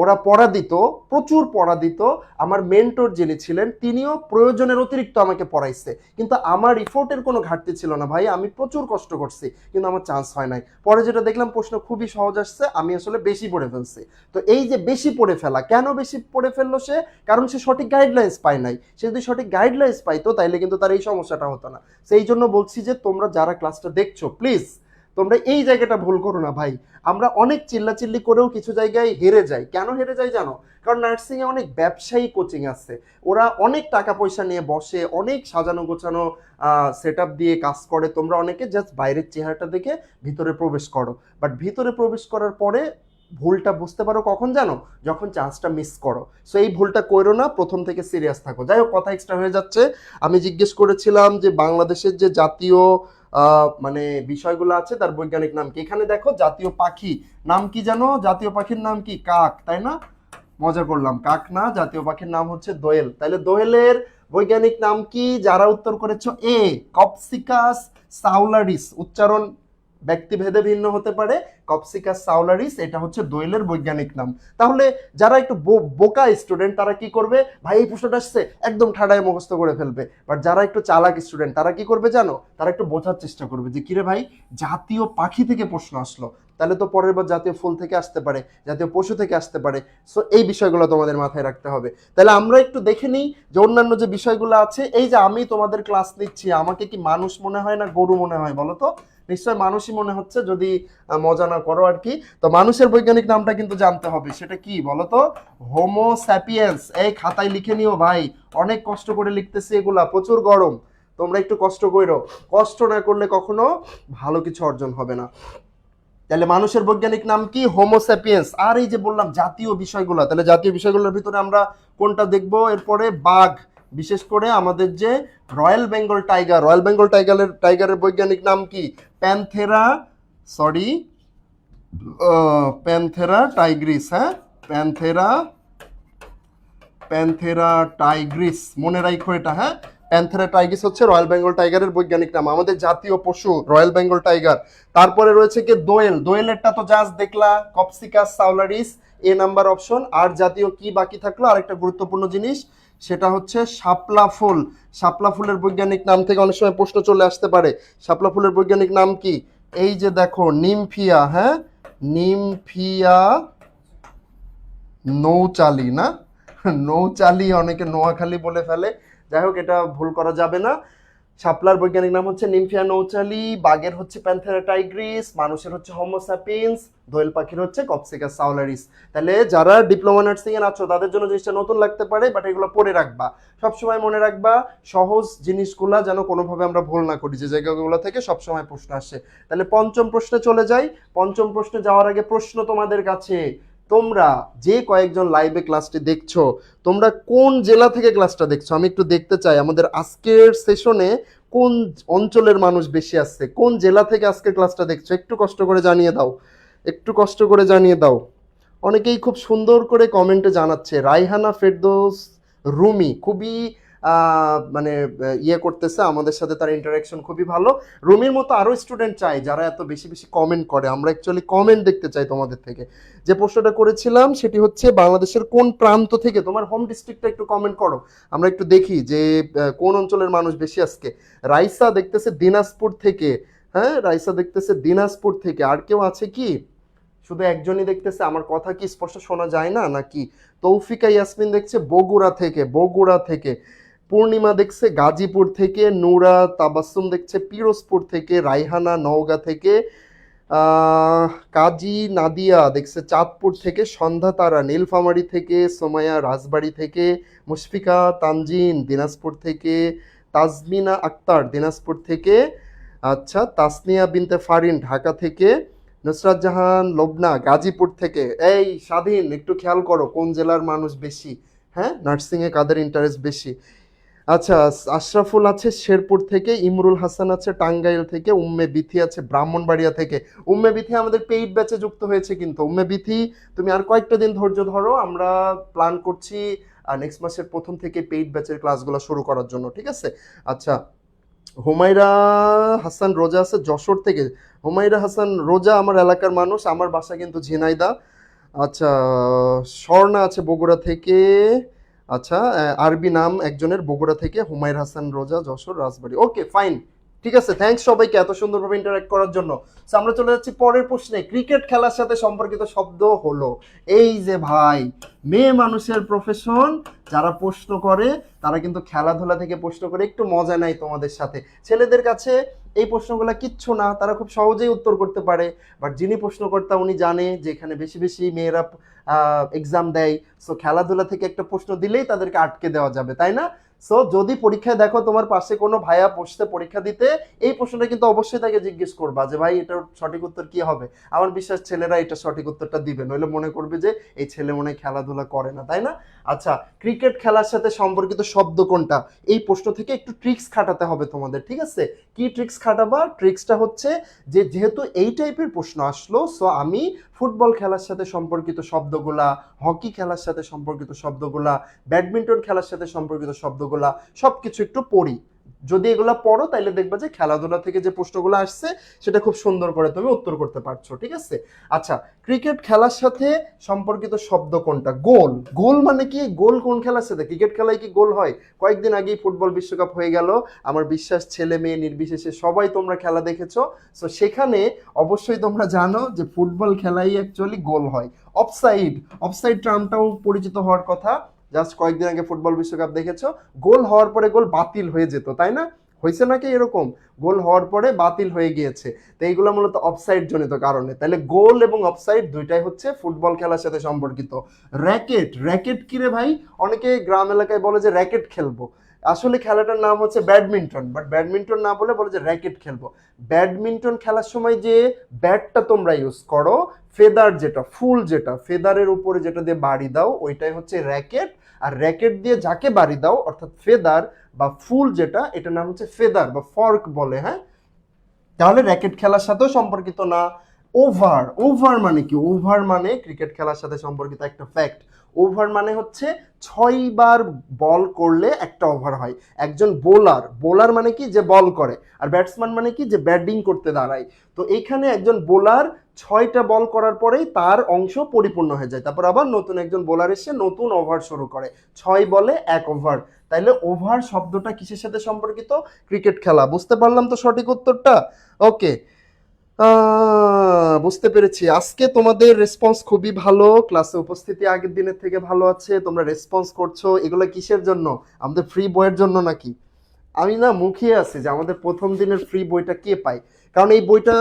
ওরা পড়া দিত, প্রচুর পড়া দিত, আমার মেন্টর যিনি ছিলেন তিনিও প্রয়োজনের অতিরিক্ত আমাকে পড়াইছে, কিন্তু আমার রিপোর্টের কোনো ঘাটতি ছিল না ভাই, আমি প্রচুর কষ্ট করছি কিন্তু আমার চান্স হয় নাই। পরে যেটা দেখলাম প্রশ্ন খুবই সহজ আসছে, আমি আসলে বেশি পড়ে ফেলছি। তো এই যে বেশি পড়ে ফেলা, কেন বেশি পড়ে ফেললো সে? কারণ সে সঠিক গাইডলাইন্স পায় নাই। সে যদি সঠিক গাইডলাইন্স পাইতো তাইলে কিন্তু তার এই সমস্যাটা হতো না। সেই জন্য বলছি যে তোমরা যারা ক্লাসটা দেখছো প্লিজ তোমরা এই জায়গাটা ভুল করো না ভাই। আমরা অনেক চিল্লাচিল্লি করেও কিছু জায়গায় হেরে যাই। কেন হেরে যাই জানো? কারণ নার্সিং এ অনেক ব্যবসায়ী কোচিং আছে, ওরা অনেক টাকা পয়সা নিয়ে বসে, অনেক সাজানো গোছানো সেট আপ দিয়ে কাজ করে। তোমরা অনেকে জাস্ট বাইরের চেহারাটা দেখে ভিতরে প্রবেশ করো, বাট ভিতরে প্রবেশ করার পরে ভুলটা বুঝতে পারো কখন জানো? যখন চান্সটা মিস করো। সো এই ভুলটা করো না, প্রথম থেকে সিরিয়াস থাকো। যাই হোক, কথা এক্সট্রা হয়ে যাচ্ছে। আমি জিজ্ঞেস করেছিলাম যে বাংলাদেশের যে জাতীয় মানে বিষয়গুলো আছে তার বৈজ্ঞানিক নাম কি। এখানে দেখো জাতীয় পাখি নাম কি জানো? জাতীয় পাখির নাম কি? কাক, তাই না? মজা করলাম, কাক না, জাতীয় পাখির নাম হচ্ছে দোয়েল। তাহলে দোয়েলের বৈজ্ঞানিক নাম কি? যারা উত্তর করেছো এ, কপসিকাস সাউলারিস, উচ্চারণ ব্যক্তিভেদে ভিন্ন হতে পারে। কপসিকাস সাউলারিস এটা হচ্ছে দোয়েলের বৈজ্ঞানিক নাম। তাহলে যারা একটু বোকা স্টুডেন্ট তারা কি করবে, ভাই এই প্রশ্নটা আসছে একদম ঠাড়ায় মুখস্থ করে ফেলবে। বাট যারা একটু চালাক স্টুডেন্ট তারা কি করবে জানো, তারা একটু বোঝার চেষ্টা করবে যে কিরে ভাই জাতীয় পাখি থেকে প্রশ্ন আসলো, তাহলে তো পরের বার জাতীয় ফুল থেকে আসতে পারে, জাতীয় পশু থেকে আসতে পারে। সো এই বিষয়গুলো তোমাদের মাথায় রাখতে হবে। তাহলে আমরা একটু দেখে নিই যে অন্যান্য যে বিষয়গুলো আছে। এই যে আমি তোমাদের ক্লাস নিচ্ছি, আমাকে কি মানুষ মনে হয় না গরু মনে হয় বলো তো? নিশ্চয় মানুষই মনে হচ্ছে, যদি মজা না করো আর কি। তো মানুষের বৈজ্ঞানিক নামটা কিন্তু জানতে হবে, সেটা কি বলো তো? Homo sapiens. এই খাতায় লিখে নিও ভাই, অনেক কষ্ট করে লিখতেছি এগুলা, প্রচুর গরম, তোমরা একটু কষ্ট করো, কষ্ট না করলে কখনো ভালো কিছু অর্জন হবে না। তাহলে মানুষের বৈজ্ঞানিক নাম কি? Homo sapiens. আর এই যে বললাম জাতীয় বিষয়গুলো, তাহলে জাতীয় বিষয়গুলোর ভিতরে আমরা কোনটা দেখবো এরপরে? বাঘ, বিশেষ করে আমাদের যে royal Bengal tiger, royal Bengal টাইগারের বৈজ্ঞানিক নাম কি? Panthera, sorry Panthera tigris. হ্যাঁ, প্যান্থেরা টাইগ্রিস, মনে রাখো এটা। হ্যাঁ, প্যান্থেরা টাইগ্রিস হচ্ছে রয়্যাল বেঙ্গল টাইগারের বৈজ্ঞানিক নাম, আমাদের জাতীয় পশু রয়্যাল বেঙ্গল টাইগার। তারপরে রয়েছে কি? দোয়েল। দোয়েলেরটা তো জাস্ট দেখলা, কপসিকাস সাউলারিস, এ নাম্বার অপশন। আর জাতীয় কি বাকি থাকলো? আরেকটা গুরুত্বপূর্ণ জিনিস, সেটা হচ্ছে শাপলা ফুল। শাপলা ফুলের বৈজ্ঞানিক নাম থেকে অনেক সময় প্রশ্ন চলে আসতে পারে। শাপলা ফুলের বৈজ্ঞানিক নাম কি? এই যে দেখো, নিমফিয়া। হ্যাঁ, নিমফিয়া নৌচালি না, নৌচালি অনেকে নোয়াখালী বলে ফেলে, যাই হোক এটা ভুল করা যাবে না। শাপলার বৈজ্ঞানিক নাম হচ্ছে নিমফিয়া নৌচালি, বাঘের হচ্ছে প্যান্থেরা টাইগ্রিস, মানুষের হচ্ছে হোমো স্যাপিয়েন্স, দোয়েল পাখির হচ্ছে কপসিকাস সাউলারিস। তাহলে যারা ডিপ্লোমা নার্সিং এ আছো তাদের জন্য জিনিসটা নতুন লাগতে পারে, বাট এগুলো পড়ে রাখবা, সবসময় মনে রাখবা, সহজ জিনিসগুলা যেন কোনোভাবে আমরা ভুল না করি, যে জায়গাগুলো থেকে সবসময় প্রশ্ন আসে। তাহলে পঞ্চম প্রশ্নে চলে যাই। পঞ্চম প্রশ্নে যাওয়ার আগে প্রশ্ন তোমাদের কাছে, তোমরা যে কয়েকজন লাইভে ক্লাসটি দেখছো, তোমরা কোন জেলা থেকে ক্লাসটা দেখছো আমি একটু দেখতে চাই। আমাদের আজকের সেশনে কোন অঞ্চলের মানুষ বেশি আসছে, কোন জেলা থেকে আজকের ক্লাসটা দেখছো, একটু কষ্ট করে জানিয়ে দাও, একটু কষ্ট করে জানিয়ে দাও। অনেকেই খুব সুন্দর করে কমেন্টে জানাচ্ছে। রাইহানা ফেরদৌস রুমি খুবই মানে ইয়ে করতেছে আমাদের সাথে, তার ইন্টারাকশন খুবই ভালো। রুমির মতো আরও স্টুডেন্ট চাই যারা এত বেশি বেশি কমেন্ট করে, আমরা অ্যাকচুয়ালি কমেন্ট দেখতে চাই তোমাদের থেকে। যে প্রশ্নটা করেছিলাম সেটি হচ্ছে বাংলাদেশের কোন প্রান্ত থেকে, তোমার হোম ডিস্ট্রিক্টটা একটু কমেন্ট করো, আমরা একটু দেখি যে কোন অঞ্চলের মানুষ বেশি আজকে। রাইসা দেখতেছে দিনাজপুর থেকে। হ্যাঁ, রাইসা দেখতেছে দিনাজপুর থেকে। আর কেউ আছে কি? শুধু একজনই দেখতেছে, আমার কথা কি স্পষ্ট শোনা যায় না নাকি? তৌফিকা ইয়াসমিন দেখছে বগুড়া থেকে, বগুড়া থেকে। পূর্ণিমা দেখছে গাজীপুর থেকে। নূরা তাবাসসুম দেখছে পিরোজপুর থেকে। রাইহানা নওগাঁ থেকে। কাজী নাদিয়া দেখছে চাঁদপুর থেকে। সন্ধ্যা তারা নীলফামারী থেকে। সোমায়া রাজবাড়ী থেকে। মুশফিকা তানজিন দিনাজপুর থেকে। তাজমিনা আক্তার দিনাজপুর থেকে। আচ্ছা, তাসনিয়া বিনতে ফারিন ঢাকা থেকে। নুসরাত জাহান লবনা গাজীপুর থেকে। এই স্বাধীন, একটু খেয়াল করো কোন জেলার মানুষ বেশি, হ্যাঁ নার্সিংয়ে কাদের ইন্টারেস্ট বেশি। আচ্ছা, আশরাফুল আছে শেরপুর থেকে। ইমরুল হাসান আছে টাঙ্গাইল থেকে। উম্মে বিথি আছে ব্রাহ্মণবাড়িয়া থেকে। উম্মে বিথি আমাদের পেইড ব্যাচে যুক্ত হয়েছে কিন্তু। উম্মে বিথি তুমি আর কয়েকটা দিন ধৈর্য ধরো, আমরা প্ল্যান করছি নেক্সট মাসের প্রথম থেকে পেইড ব্যাচের ক্লাসগুলো শুরু করার জন্য, ঠিক আছে? আচ্ছা, হুমায়রা হাসান রোজা আছে যশোর থেকে। হুমায়রা হাসান রোজা আমার এলাকার মানুষ, আমার বাসা কিন্তু ঝিনাইদা। আচ্ছা, স্বর্ণা আছে বগুড়া থেকে। আচ্ছা, আরবি নাম একজনের বগুড়া থেকে। হুমায়রা হাসান রোজা যশোর রাজবাড়ী। ওকে ফাইন, ঠিক আছে, থ্যাঙ্কস সবাইকে এত সুন্দরভাবে ইন্টারঅ্যাক্ট করার জন্য। So, আমরা চলে যাচ্ছি পরের প্রশ্নে। ক্রিকেট খেলার সাথে সম্পর্কিত শব্দ হলো, এই যে ভাই মেয়ে মানুষের প্রফেশন, যারা প্রশ্ন করে তারা কিন্তু খেলাধুলা থেকে প্রশ্ন করে, একটু মজা নেয় তোমাদের সাথে। ছেলেদের কাছে এই প্রশ্নগুলো কিচ্ছু না, তারা খুব সহজেই উত্তর করতে পারে। বাট যিনি প্রশ্নকর্তা উনি জানে যে এখানে বেশি বেশি মেয়েরা এক্সাম দেয়, সো খেলাধুলা থেকে একটা প্রশ্ন দিলেই তাদেরকে আটকে দেওয়া যাবে, তাই না? সো যদি পরীক্ষায় দেখো তোমার পাশে কোনো ভাইয়া বসতে পরীক্ষা দিতে, এই প্রশ্নটা কিন্তু অবশ্যই তাকে জিজ্ঞেস করবা যে ভাই এটার সঠিক উত্তর কি হবে। আমার বিশ্বাস ছেলেরা এটা সঠিক উত্তরটা দিবে, নইলে মনে করবে যে এই ছেলে মনে হয় খেলাধুলা করে না, তাই না? আচ্ছা, ক্রিকেট খেলার সাথে সম্পর্কিত শব্দ কোনটা, এই প্রশ্ন থেকে একটু ট্রিক্স খাটাতে হবে তোমাদের, ঠিক আছে? কি ট্রিক্স খাটাবা? ট্রিক্সটা হচ্ছে যে যেহেতু এই টাইপের প্রশ্ন আসলো, সো আমি ফুটবল খেলার সাথে সম্পর্কিত শব্দগুলা, হকি খেলার সাথে সম্পর্কিত শব্দগুলা, ব্যাডমিন্টন খেলার সাথে সম্পর্কিত শব্দগুলা সবকিছু একটু পড়ি, যদি এগুলা পড়ো তাহলে দেখবা যে খেলাধুলা থেকে যে প্রশ্নগুলো আসছে সেটা খুব সুন্দর করে তুমি উত্তর করতে পারছো, ঠিক আছে? আচ্ছা, ক্রিকেট খেলার সাথে সম্পর্কিত শব্দ কোনটা? গোল। গোল মানে কি? গোল কোন খেলার সাথে? ক্রিকেট খেলায় কি গোল হয়? কয়েকদিন আগেই ফুটবল বিশ্বকাপ হয়ে গেল, আমার বিশ্বাস ছেলে মেয়ে নির্বিশেষে সবাই তোমরা খেলা দেখেছো। সো সেখানে অবশ্যই তোমরা জানো যে ফুটবল খেলাই অ্যাকচুয়ালি গোল হয়। অফসাইড, অফসাইড টার্মটাও পরিচিত হওয়ার কথা। জাস্ট কয়েকদিন আগে ফুটবল বিশ্বকাপ দেখেছো, গোল হওয়ার পরে গোল বাতিল হয়ে যেত, তাই না? হয়েছে নাকি এরকম? গোল হওয়ার পরে বাতিল হয়ে গিয়েছে, তো এইগুলো মূলত অফসাইড জনিত কারণে। তাহলে গোল এবং অফসাইড দুইটাই হচ্ছে ফুটবল খেলার সাথে সম্পর্কিত। র্যাকেট, র্যাকেট কি রে ভাই? অনেকে গ্রাম এলাকায় বলে যে র্যাকেট খেলবো, আসলে খেলাটার নাম হচ্ছে ব্যাডমিন্টন, বাট ব্যাডমিন্টন না বলে বলে যে র্যাকেট খেলবো। ব্যাডমিন্টন খেলার সময় যে ব্যাটটা তোমরা ইউজ করো, ফেদার যেটা, ফুল যেটা, ফেদারের উপরে যেটা দিয়ে বাড়ি দাও ওইটাই হচ্ছে র্যাকেট। আর র্যাকেট দিয়ে যাকে বাড়ি দাও অর্থাৎ ফেদার বা ফুল যেটা, এটার নাম হচ্ছে ফেদার বা ফর্ক বলে, হ্যাঁ? তাহলে র্যাকেট খেলার সাথেও সম্পর্কিত না। ওভার, ওভার মানে কি? ওভার মানে ক্রিকেট খেলার সাথে সম্পর্কিত একটা ফ্যাক্ট। ওভার মানে হচ্ছে 6বার বল করলে একটা ওভার হয়। একজন বোলার, বোলার মানে কি? যে বল করে। আর ব্যাটসম্যান মানে কি? যে ব্যাটিং করতে দাঁড়ায়। তো এইখানে একজন বোলার 6টা বল করার পরেই তার অংশ পরিপূর্ণ হয়ে যায়, তারপর আবার নতুন একজন বোলার এসে নতুন ওভার শুরু করে। 6 বলে 1 ওভার। তাইলে ওভার শব্দটা কিসের সাথে সম্পর্কিত? ক্রিকেট খেলা। বুঝতে পারলাম তো সঠিক উত্তরটা? ওকে, বুঝতে পেরেছি। আজকে তোমাদের রেসপন্স খুবই ভালো, ক্লাসে উপস্থিতি আগের দিনের থেকে ভালো আছে, তোমরা রেসপন্স করছো। এগুলো কিসের জন্য? আমাদের ফ্রি বইয়ের জন্য নাকি? আমি না মুখিয়ে আছি যে আমাদের প্রথম দিনের ফ্রি বইটা কে পায়, কারণ এই বইটা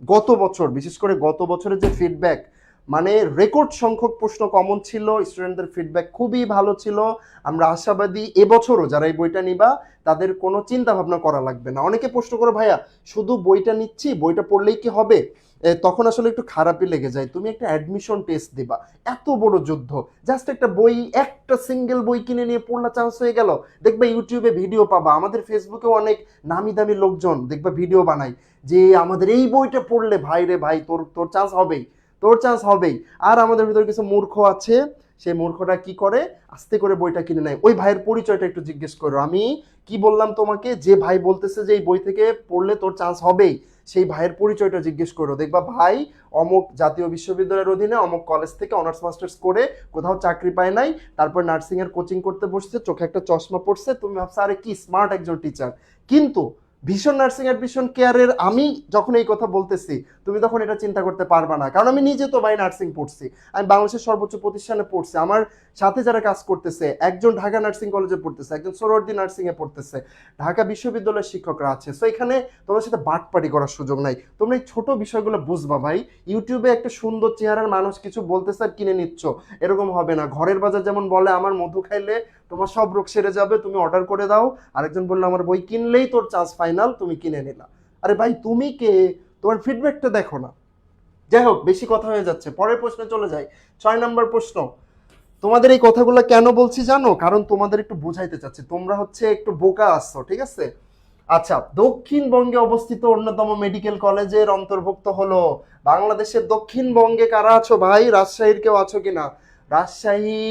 গত বছর, বিশেষ করে গত বছরের যে ফিডব্যাক, মানে রেকর্ড সংখ্যক প্রশ্ন কমন ছিল, স্টুডেন্টদের ফিডব্যাক খুবই ভালো ছিল। আমরা আশাবাদী এবছরও যারা এই বইটা নিবা তাদের কোনো চিন্তা ভাবনা করা লাগবে না। অনেকে প্রশ্ন করে, ভাইয়া শুধু বইটা নিচ্ছি, বইটা পড়লেই কি হবে? তখন আসলে একটু খারাপই লেগে যায়। তুমি একটা অ্যাডমিশন টেস্ট দিবা, এত বড় যুদ্ধ, জাস্ট একটা বই, একটা সিঙ্গেল বই কিনে নিয়ে পড়লা, চান্স হয়ে গেল। দেখবে ইউটিউবে ভিডিও পাবা, আমাদের ফেসবুকেও অনেক নামি দামি লোকজন দেখবা ভিডিও বানায় যে আমাদের এই বইটা পড়লে ভাই রে ভাই তোর তোর চান্স হবেই, তোর চান্স হবেই। আর আমাদের ভিতরে কিছু মূর্খ আছে, সেই মূর্খটা কি করে? আস্তে করে বইটা কিনে নেয়। ওই ভাইয়ের পরিচয়টা একটু জিজ্ঞেস করো। আমি কি বললাম তোমাকে? যে ভাই বলতেছে যে এই বই থেকে পড়লে তোর চান্স হবেই, সেই ভাইয়ের পরিচয়টা জিজ্ঞেস করো। দেখবা ভাই অমুক জাতীয় বিশ্ববিদ্যালয়ের অধীনে অমুক কলেজ থেকে অনার্স মাস্টার্স করে কোথাও চাকরি পায় নাই, তারপর নার্সিং এর কোচিং করতে বসছে, চোখে একটা চশমা পড়ছে, তুমি ভাবছো আরে কি স্মার্ট একজন টিচার। কিন্তু ভীষণ নার্সিং অ্যাডমিশন কেয়ারের আমি যখন এই কথা বলতেছি, তুমি তখন এটা চিন্তা করতে পারবা না, কারণ আমি নিজে তো ভাই নার্সিং পড়ছি, আমি বাংলাদেশের সর্বোচ্চ প্রতিষ্ঠানে পড়ছি। আমার সাথে যারা কাজ করতেছে, একজন ঢাকা নার্সিং কলেজে পড়তেছে, একজন সোহরাওয়ার্দী নার্সিং এ পড়তেছে, ঢাকা বিশ্ববিদ্যালয়ের শিক্ষকরা আছে। সো এখানে তোমার সাথে বাটপাড়ি করার সুযোগ নাই। তোমরা এই ছোট বিষয়গুলো বুঝবা ভাই। ইউটিউবে একটা সুন্দর চেহারার মানুষ কিছু বলতেছে আর কিনে নিচ্ছ, এরকম হবে না। ঘরের বাজার যেমন বলে আমার মধু খাইলে তোমার সব রোগ সেরে যাবে, তুমি অর্ডার করে দাও। আরেকজন বললো আমার বই কিনলেই তোর চান্স ফাইনাল, তুমি কিনে নিলা। আরে ভাই তুমি কে? তোমার ফিডব্যাকটা দেখো না। যাই হোক, বেশি কথা হয়ে যাচ্ছে, পরের প্রশ্নে চলে যাই। 6 নম্বর প্রশ্ন। তোমাদের এই কথাগুলো কেন বলছি জানো? কারণ তোমাদের একটু বুঝাইতে চাচ্ছি, তোমরা হচ্ছে একটু বোকা আসছো, ঠিক আছে? আচ্ছা, দক্ষিণবঙ্গে অবস্থিত অন্যতম মেডিকেল কলেজের অন্তর্ভুক্ত হলো। বাংলাদেশের দক্ষিণবঙ্গে কারা আছো ভাই? রাজশাহীর কেউ আছো কিনা? রাজশাহী,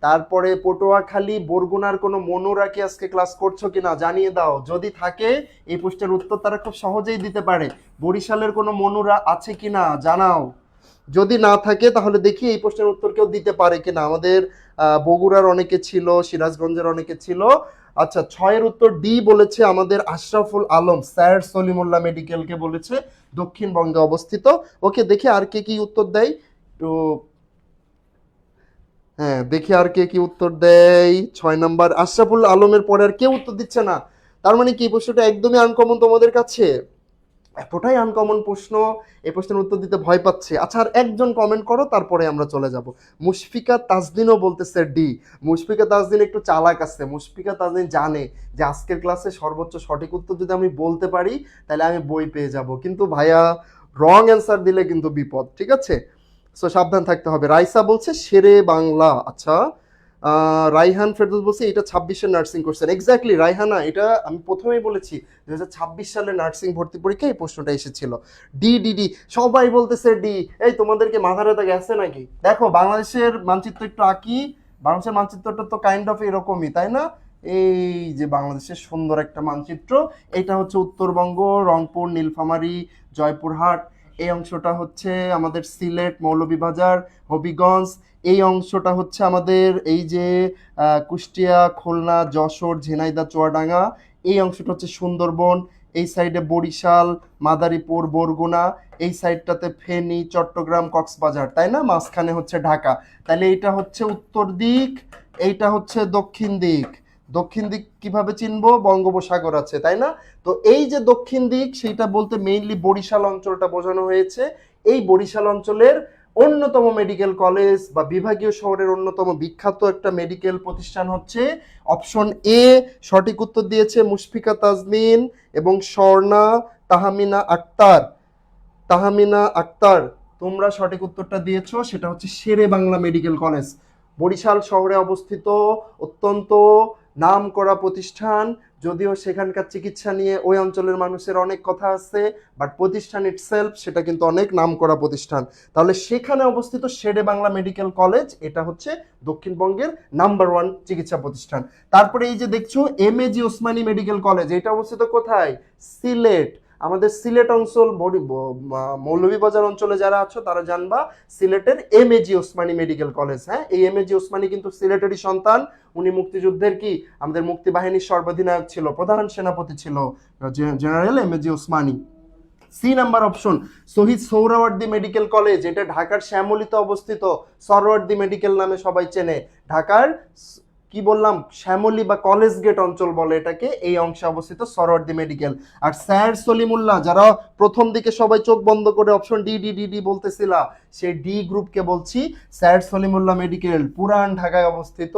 তারপরে পটুয়াখালী, বরগুনার কোনো মনুরা কি আজকে ক্লাস করছো কিনা জানিয়ে দাও। যদি থাকে এই প্রশ্নের উত্তর তারা খুব সহজেই দিতে পারে। বরিশালের কোনো মনুরা আছে কিনা জানাও। যদি না থাকে তাহলে দেখি এই প্রশ্নের উত্তর কেউ দিতে পারে কিনা। আমাদের বগুড়ার অনেকে ছিল, সিরাজগঞ্জের অনেকে ছিল। আচ্ছা, 6-এর উত্তর ডি বলেছে আমাদের আশরাফুল আলম, স্যার সলিমুল্লাহ মেডিকেলকে বলেছে, দক্ষিণবঙ্গে অবস্থিত। ওকে, দেখি আর কে কি উত্তর দেয় তো। হ্যাঁ, দেখি আর কে কি উত্তর দেয়। 6 নম্বর আশরাফুল আলমের পরে আর কেউ উত্তর দিচ্ছে না। তার মানে কি প্রশ্নটা একদমই আনকমন তোমাদের কাছে? এতটাই আনকমন প্রশ্ন, এই প্রশ্নের উত্তর দিতে ভয় পাচ্ছে। আচ্ছা, আর একজন কমেন্ট করো, তারপরে আমরা চলে যাব। মুশফিকা তাজদিনও বলতেছে ডি। মুশফিকা তাজদিন একটু চালাক আছে। মুশফিকা তাজদিন জানে যে আজকের ক্লাসে সর্বোচ্চ সঠিক উত্তর যদি আমি বলতে পারি তাহলে আমি বই পেয়ে যাব, কিন্তু ভাইয়া রং অ্যান্সার দিলে কিন্তু বিপদ, ঠিক আছে? সো সাবধান থাকতে হবে। রাইসা বলছে শেরে বাংলা। আচ্ছা, রাইহান ফেরদৌস বলছে এটা 26-এর নার্সিং করছেন। এক্স্যাক্টলি রাইহানা, এটা আমি প্রথমেই বলেছি 2026 সালে নার্সিং ভর্তি পরীক্ষায় এই প্রশ্নটা এসেছিল। ডি ডি ডি, সবাই বলতেছে ডি। এই তোমাদেরকে মাথা ব্যথা গেছে নাকি? দেখো বাংলাদেশের মানচিত্র একটু আঁকি, বাংলাদেশের মানচিত্রটা তো কাইন্ড অফ এরকমই, তাই না? এই যে বাংলাদেশের সুন্দর একটা মানচিত্র, এটা হচ্ছে উত্তরবঙ্গ, রংপুর, নীলফামারী, জয়পুরহাট। এই অংশটা হচ্ছে আমাদের সিলেট, মৌলভীবাজার, হবিগঞ্জ। এই অংশটা হচ্ছে আমাদের এই যে কুষ্টিয়া, খুলনা, যশোর, ঝিনাইদহ, চুয়াডাঙ্গা। এই অংশটা হচ্ছে সুন্দরবন। এই সাইডে বরিশাল, মাদারীপুর, বরগুনা। এই সাইডটাতে ফেনী, চট্টগ্রাম, কক্সবাজার, তাই না? মাঝখানে হচ্ছে ঢাকা। তাহলে এইটা হচ্ছে উত্তর দিক, এইটা হচ্ছে দক্ষিণ দিক। দক্ষিণ দিক কিভাবে চিনবো? বঙ্গোপসাগর আছে, তাই না? তো এই যে দক্ষিণ দিক, সেইটা বলতে মেইনলি বরিশাল অঞ্চলটা বোঝানো হয়েছে। এই বরিশাল অঞ্চলের অন্যতম মেডিকেল কলেজ বা বিভাগীয় শহরের অন্যতম বিখ্যাত একটা মেডিকেল প্রতিষ্ঠান হচ্ছে অপশন এ। সঠিক উত্তর দিয়েছে মুশফিকা তাজমিন এবং স্বর্ণা তাহমিনা আক্তার। তাহমিনা আক্তার, তোমরা সঠিক উত্তরটা দিয়েছো, সেটা হচ্ছে শেরে বাংলা মেডিকেল কলেজ। বরিশাল শহরে অবস্থিত, অত্যন্ত নামকরা প্রতিষ্ঠান। যদিও সেখানকার চিকিৎসা নিয়ে ওই অঞ্চলের মানুষের অনেক কথা আছে, বাট প্রতিষ্ঠান ইটসেলফ সেটা কিন্তু অনেক নামকরা প্রতিষ্ঠান। তাহলে সেখানে অবস্থিত শেরে বাংলা মেডিকেল কলেজ, এটা হচ্ছে দক্ষিণবঙ্গের নাম্বার 1 চিকিৎসা প্রতিষ্ঠান। তারপরে এই যে দেখছো এমএজি ওসমানী মেডিকেল কলেজ, এটা অবস্থিত কোথায়? সিলেট। আমাদের সিলেট অঞ্চল, মৌলভীবাজার অঞ্চলে যারা আছো তারা জানবা সিলেটের এমএজি ওসমানী মেডিকেল কলেজ। হ্যাঁ, এই এমএজি ওসমানী কিন্তু সিলেটেরই সন্তান। উনি মুক্তিযুদ্ধের কি আমাদের মুক্তিবাহিনীর সর্বাধিনায়ক ছিল, প্রধান সেনাপতি ছিল general MAG Osmani. C number option Shahid Suhrawardy medical college, এটা ঢাকার শ্যামলীতে অবস্থিত। সরওয়ার্দী মেডিকেল নামে সবাই চেনে। ঢাকার কি বললাম, শ্যামলী বা কলেজ গেট অঞ্চল বলে এটাকে, এই অংশে অবস্থিত সরওয়ার্দী মেডিকেল। আর স্যার সলিমুল্লাহ, যারা প্রথম দিকে সবাই চোখ বন্ধ করে option D D D D বলতেছিলা, সেই ডি গ্রুপকে বলছি। স্যার সলিমুল্লাহ মেডিকেল পুরান ঢাকায় অবস্থিত,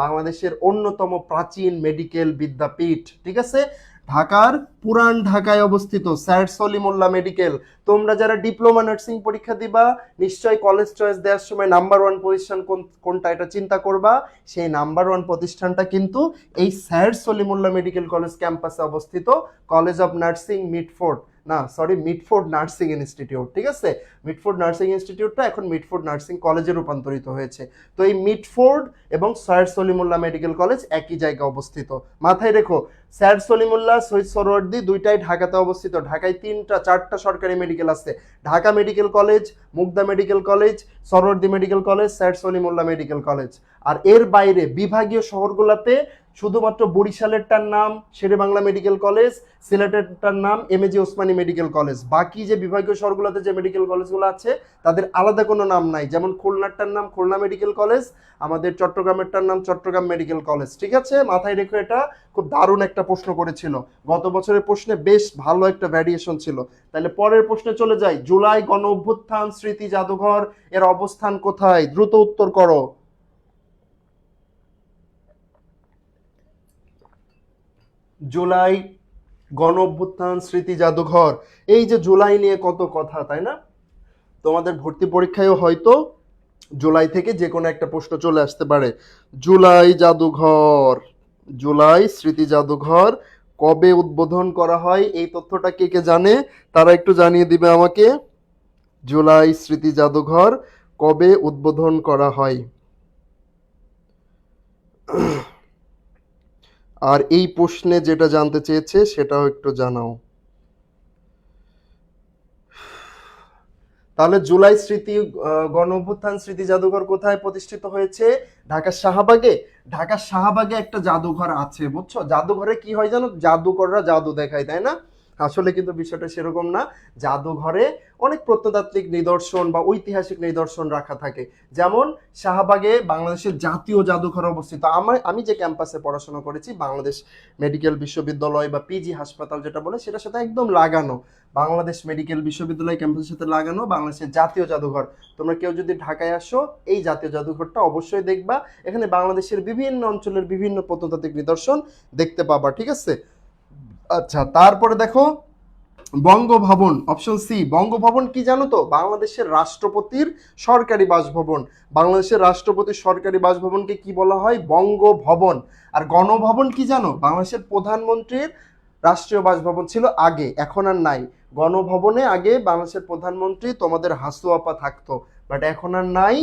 বাংলাদেশের অন্যতম প্রাচীন মেডিকেল বিদ্যাপীঠ। ঠিক আছে, ঢাকার পুরান ঢাকায় অবস্থিত স্যার সলিমুল্লাহ মেডিকেল। তোমরা যারা ডিপ্লোমা নার্সিং পরীক্ষা দিবা, নিশ্চয়ই কলেজ চয়েস দেওয়ার সময় নাম্বার 1 পজিশন কোনটা এটা চিন্তা করবা। সেই নাম্বার 1 প্রতিষ্ঠানটা কিন্তু এই স্যার সলিমুল্লাহ মেডিকেল কলেজ ক্যাম্পাসে অবস্থিত। কলেজ অফ নার্সিং মিডফোর্ড, না সরি, মিডফোর্ড নার্সিং ইনস্টিটিউট। ঠিক আছে, মিডফোর্ড নার্সিং ইনস্টিটিউটটা এখন মিডফোর্ড নার্সিং কলেজে রূপান্তরিত হয়েছে। তো এই মিডফোর্ড এবং স্যার সলিমুল্লাহ মেডিকেল কলেজ একই জায়গায় অবস্থিত। মাথায় রেখো, স্যার সলিমুল্লাহ, শহীদ সোহরাওয়ার্দী দুইটাই ঢাকাতে অবস্থিত। ঢাকায় 3-4টা সরকারি মেডিকেল আছে, Dhaka medical college, Mugda medical college, Suhrawardy medical college, sir Salimullah medical college. আর এর বাইরে বিভাগীয় শহরগুলোতে শুধুমাত্র বরিশালেরটার নাম শেরে বাংলা মেডিকেল কলেজ, সিলেটেরটার নাম এমএজি ওসমানী মেডিকেল কলেজ। বাকি যে বিভাগীয় শহরগুলোতে যে মেডিকেল কলেজগুলো আছে তাদের আলাদা কোনো নাম নাই। যেমন খুলনারটার নাম খুলনা মেডিকেল কলেজ, আমাদের চট্টগ্রামেরটার নাম চট্টগ্রাম মেডিকেল কলেজ। ঠিক আছে, মাথায় রেখো, এটা খুব দারুণ একটা প্রশ্ন করেছিল গত বছরের প্রশ্নে, বেশ ভালো একটা ভ্যারিয়েশন ছিল। তাহলে পরের প্রশ্নে চলে যাই। জুলাই গণ অভ্যুত্থান স্মৃতি জাদুঘর এর অবস্থান কোথায়? দ্রুত উত্তর করো। জুলাই গণ অভ্যুত্থান স্মৃতি জাদুঘর, এই যে জুলাই নিয়ে কত কথা, তাই না? তোমাদের ভর্তি পরীক্ষায়ও হয়তো জুলাই থেকে যে কোনো একটা প্রশ্ন চলে আসতে পারে। জুলাই জাদুঘর, জুলাই স্মৃতি জাদুঘর কবে উদ্বোধন করা হয়, এই তথ্যটা কে কে জানে তারা একটু জানিয়ে দিবে আমাকে। জুলাই স্মৃতি জাদুঘর কবে উদ্বোধন করা হয়? আর এই প্রশ্নে যেটা জানতে চেয়েছে সেটাও একটু জানাও। তাহলে জুলাই স্মৃতি গণ অভ্যুত্থান স্মৃতি জাদুঘর কোথায় প্রতিষ্ঠিত হয়েছে? ঢাকার শাহবাগে। ঢাকার শাহবাগে একটা জাদুঘর আছে, বুঝছো? জাদুঘরে কি হয় জানো? জাদুকররা জাদু দেখায়, তাই না? আসলে কিন্তু বিষয়টা সেরকম না। জাদুঘরে অনেক প্রত্নতাত্ত্বিক নিদর্শন বা ঐতিহাসিক নিদর্শন রাখা থাকে। যেমন শাহবাগে বাংলাদেশের জাতীয় জাদুঘর অবস্থিত। আমি যে ক্যাম্পাসে পড়াশোনা করেছি, বাংলাদেশ মেডিকেল বিশ্ববিদ্যালয় বা পিজি হাসপাতাল যেটা বলে, সেটার সাথে একদম লাগানো, বাংলাদেশ মেডিকেল বিশ্ববিদ্যালয় ক্যাম্পাসের সাথে লাগানো বাংলাদেশের জাতীয় জাদুঘর। তোমরা কেউ যদি ঢাকায় আসো, এই জাতীয় জাদুঘরটা অবশ্যই দেখবা। এখানে বাংলাদেশের বিভিন্ন অঞ্চলের বিভিন্ন প্রত্নতাত্ত্বিক নিদর্শন দেখতে পাবা। ঠিক আছে, আচ্ছা তারপরে দেখো বঙ্গভবন, অপশন সি। বঙ্গভবন কি জানো তো? বাংলাদেশের রাষ্ট্রপতির সরকারি বাসভবন। বাংলাদেশের রাষ্ট্রপতির সরকারি বাসভবনকে কি বলা হয়? বঙ্গভবন। আর গণভবন কি জানো? বাংলাদেশের প্রধানমন্ত্রীর রাষ্ট্রীয় বাসভবন ছিল আগে, এখন আর নাই। গণভবনে আগে বাংলাদেশের প্রধানমন্ত্রী তোমাদের হাসু আপা থাকতো, বাট এখন আর নাই।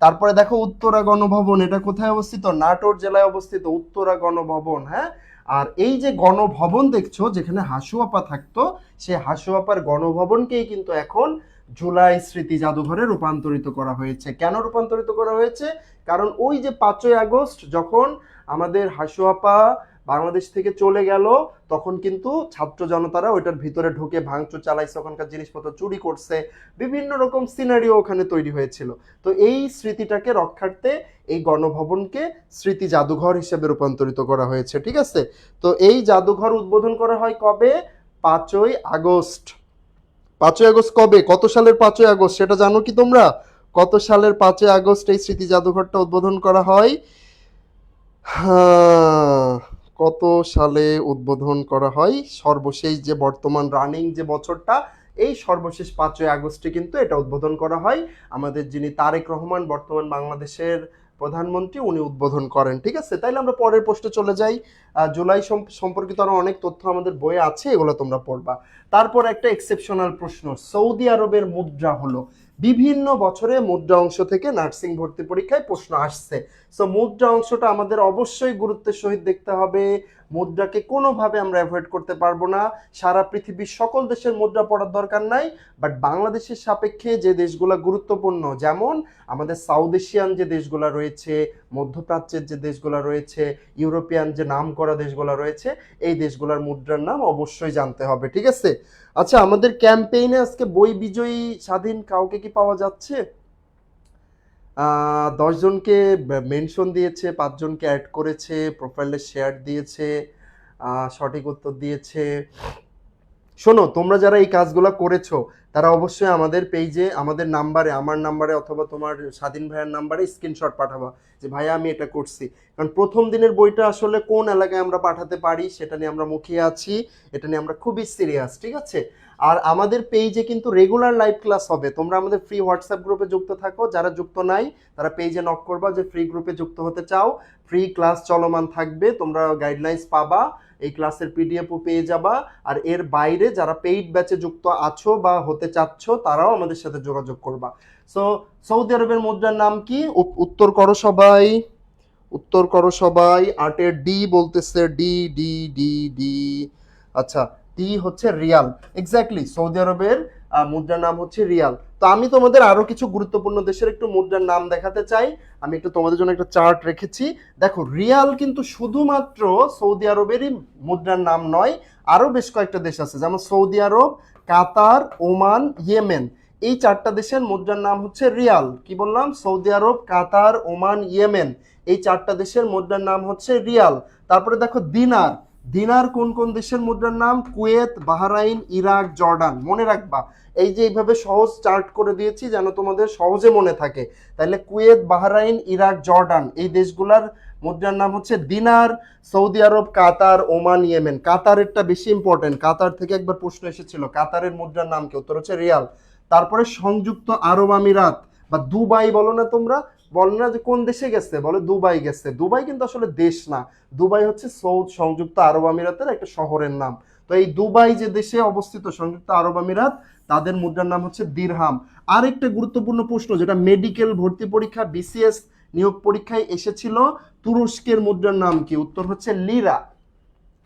তারপরে দেখো উত্তরা গণভবন, এটা কোথায় অবস্থিত? নাটোর জেলায় অবস্থিত উত্তরা গণভবন। হ্যাঁ, আর এই যে গণভবন দেখছো যেখানে হাসুয়াপা থাকতো, সে হাসুয়াপার গণভবনকেই কিন্তু এখন জুলাই স্মৃতি জাদুঘরে রূপান্তরিত করা হয়েছে। কেন রূপান্তরিত করা হয়েছে? কারণ ওই যে 5ই আগস্ট যখন আমাদের হাসুয়াপা বাংলাদেশ থেকে চলে গেল, তখন কিন্তু ছাত্র জনতারা ওইটার ভিতরে ঢুকে ভাঙচুর চালাইছে, ওখানকার জিনিসপত্র চুরি করছে, বিভিন্ন রকম সিনারিও ওখানে তৈরি হয়েছিল। তো এই স্মৃতিটাকে রক্ষার্থে এই গণভবনকে স্মৃতি জাদুঘর হিসেবে রূপান্তরিত করা হয়েছে। ঠিক আছে, তো এই জাদুঘর উদ্বোধন করা হয় কবে? 5ই আগস্ট। 5ই আগস্ট কবে, কত সালের 5ই আগস্ট সেটা জানো কি তোমরা? কত সালের 5ই আগস্ট এই স্মৃতি জাদুঘরটা উদ্বোধন করা হয়? হ্যাঁ, কত সালে উদ্বোধন করা হয়? সর্বশেষ যে বর্তমান রানিং যে বছরটা, এই সর্বশেষ 5ই আগস্টে কিন্তু এটা উদ্বোধন করা হয়। আমাদের যিনি তারেক রহমান বর্তমান বাংলাদেশের প্রধানমন্ত্রী, উনি উদ্বোধন করেন। ঠিক আছে, তাইলে আমরা পরের প্রশ্নে চলে যাই। জুলাই সম্পর্কিত আরো অনেক তথ্য আমাদের বইয়ে আছে, এগুলো তোমরা পড়বা। তারপর একটা এক্সেপশনাল প্রশ্ন, সৌদি আরবের মুদ্রা হলো। বিভিন্ন বছরে মুদ্রা অংশ থেকে নার্সিং ভর্তি পরীক্ষায় প্রশ্ন আসছে। সো মুদ্রা অংশটা আমাদের অবশ্যই গুরুত্বের সহিত দেখতে হবে। মুদ্রাকে কোনোভাবে আমরা অ্যাভয়েড করতে পারবো না। সারা পৃথিবীর সকল দেশের মুদ্রা পড়ার দরকার নাই, বাট বাংলাদেশের সাপেক্ষে যে দেশগুলো গুরুত্বপূর্ণ, যেমন আমাদের সাউথ এশিয়ান যে দেশগুলো রয়েছে, মধ্যপ্রাচ্যের যে দেশগুলো রয়েছে, ইউরোপিয়ান যে নাম করা দেশগুলো রয়েছে, এই দেশগুলোর মুদ্রার নাম অবশ্যই জানতে হবে। ঠিক আছে, আচ্ছা আমাদের ক্যাম্পেইনে আজকে বই বিজয়ী স্বাধীন কাউকে কি পাওয়া যাচ্ছে? 10 জনকে মেনশন দিয়েছে, 5 জনকে অ্যাড করেছে, প্রোফাইলে শেয়ার দিয়েছে, সঠিক উত্তর দিয়েছে। শোনো, তোমরা যারা এই কাজগুলো করেছো তারা অবশ্যই আমাদের পেজে আমাদের নাম্বারে, আমার নাম্বারে অথবা তোমার স্বাধীন ভাইয়ের নাম্বারে স্ক্রিনশট পাঠাবা যে ভাইয়া আমি এটা করছি। কারণ প্রথম দিনের বইটা আসলে কোন এলাকায় আমরা পাঠাতে পারি সেটা নিয়ে আমরা মুখিয়ে আছি, এটা নিয়ে আমরা খুবই সিরিয়াস। ঠিক আছে, আর আমাদের পেজে কিন্তু রেগুলার লাইভ ক্লাস হবে। তোমরা আমাদের ফ্রি হোয়াটসঅ্যাপ গ্রুপে যুক্ত থাকো, যারা যুক্ত নাই তারা পেজে নক করবা যে ফ্রি গ্রুপে যুক্ত হতে চাও। ফ্রি ক্লাস চলমান থাকবে, তোমরা গাইডলাইন্স পাবা, এই ক্লাসের পিডিএফও পেয়ে যাবা। আর এর বাইরে যারা পেইড ব্যাচে যুক্ত আছো বা হতে চাচ্ছ, তারাও আমাদের সাথে যোগাযোগ করবা। সো সৌদি আরবের মুদ্রার নাম কি? উত্তর করো সবাই, উত্তর করো সবাই। 8-এর ডি বলতেছে, ডি ডি ডি ডি। আচ্ছা, ডি হচ্ছে রিয়াল। এক্স্যাক্টলি, সৌদি আরবের মুদ্রার নাম হচ্ছে রিয়াল। তো আমি তোমাদের আরো কিছু গুরুত্বপূর্ণ দেশের একটু মুদ্রার নাম দেখাতে চাই। আমি একটু তোমাদের জন্য একটা চার্ট রেখেছি। দেখো, রিয়াল কিন্তু শুধুমাত্র সৌদি আরবেরই মুদ্রার নাম নয়, আরো বেশ কয়েকটা দেশ আছে, যেমন সৌদি আরব, কাতার, ওমান, ইয়েমেন। এই 4টা দেশের মুদ্রার নাম হচ্ছে রিয়াল। কি বললাম? সৌদি আরব, কাতার, ওমান, ইয়েমেন, এই 4টা দেশের মুদ্রার নাম হচ্ছে রিয়াল। তারপরে দেখো দিনার। দিনার কোন কোন দেশের মুদ্রার নাম? Kuwait, Bahrain, Iraq, Jordan. মনে রাখবা, এই যে এইভাবে সহজ চার্ট করে দিয়েছি যেন তোমাদের সহজে মনে থাকে। তাহলে কুয়েত, বাহরাইন, ইরাক, জর্ডান, এই দেশগুলার মুদ্রার নাম হচ্ছে দিনার। সৌদি আরব, কাতার, ওমান, ইয়েমেন। কাতারেরটা বেশি ইম্পর্টেন্ট, কাতার থেকে একবার প্রশ্ন এসেছিল, কাতারের মুদ্রার নাম কি? উত্তর হচ্ছে রিয়াল। তারপরে সংযুক্ত আরব আমিরাত বা দুবাই বলো না তোমরা, বলো না যে কোন দেশে গেছে, বলে দুবাই গেছে। দুবাই কিন্তু আসলে দেশ না, দুবাই হচ্ছে সংযুক্ত আরব আমিরাতের একটা শহরের নাম। তো এই দুবাই যে দেশে অবস্থিত সংযুক্ত আরব আমিরাত, তাদের মুদ্রার নাম হচ্ছে দিরহাম। আরেকটা গুরুত্বপূর্ণ প্রশ্ন যেটা মেডিকেল ভর্তি পরীক্ষা, বিসিএস নিয়োগ পরীক্ষায় এসেছিল, তুরস্কের মুদ্রার নাম কি? উত্তর হচ্ছে লিরা।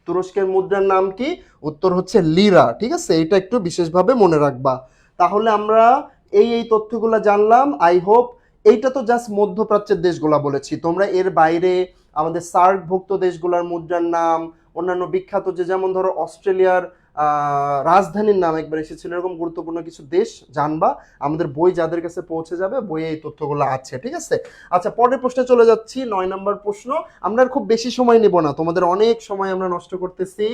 তুরস্কের মুদ্রার নাম কি? উত্তর হচ্ছে লিরা। ঠিক আছে, এটা একটু বিশেষভাবে মনে রাখবা। তাহলে আমরা এই তথ্যগুলো জানলাম। আই হোপ, এইটা তো জাস্ট মধ্যপ্রাচ্যের দেশগুলা বলেছি, তোমরা এর বাইরে আমাদের সার্কভুক্ত দেশগুলোর মুদ্রার নাম, অন্যান্য বিখ্যাত যে, যেমন ধরো অস্ট্রেলিয়ার রাজধানীর নাম একবার এসেছিল, এরকম গুরুত্বপূর্ণ কিছু দেশ জানবা। আমাদের বই যাদের কাছে পৌঁছে যাবে, বইয়ে এই তথ্যগুলো আছে। ঠিক আছে, আচ্ছা পরের প্রশ্নে চলে যাচ্ছি। 9 নম্বর প্রশ্ন। আমরা আর খুব বেশি সময় নিব না, তোমাদের অনেক সময় আমরা নষ্ট করতেছি,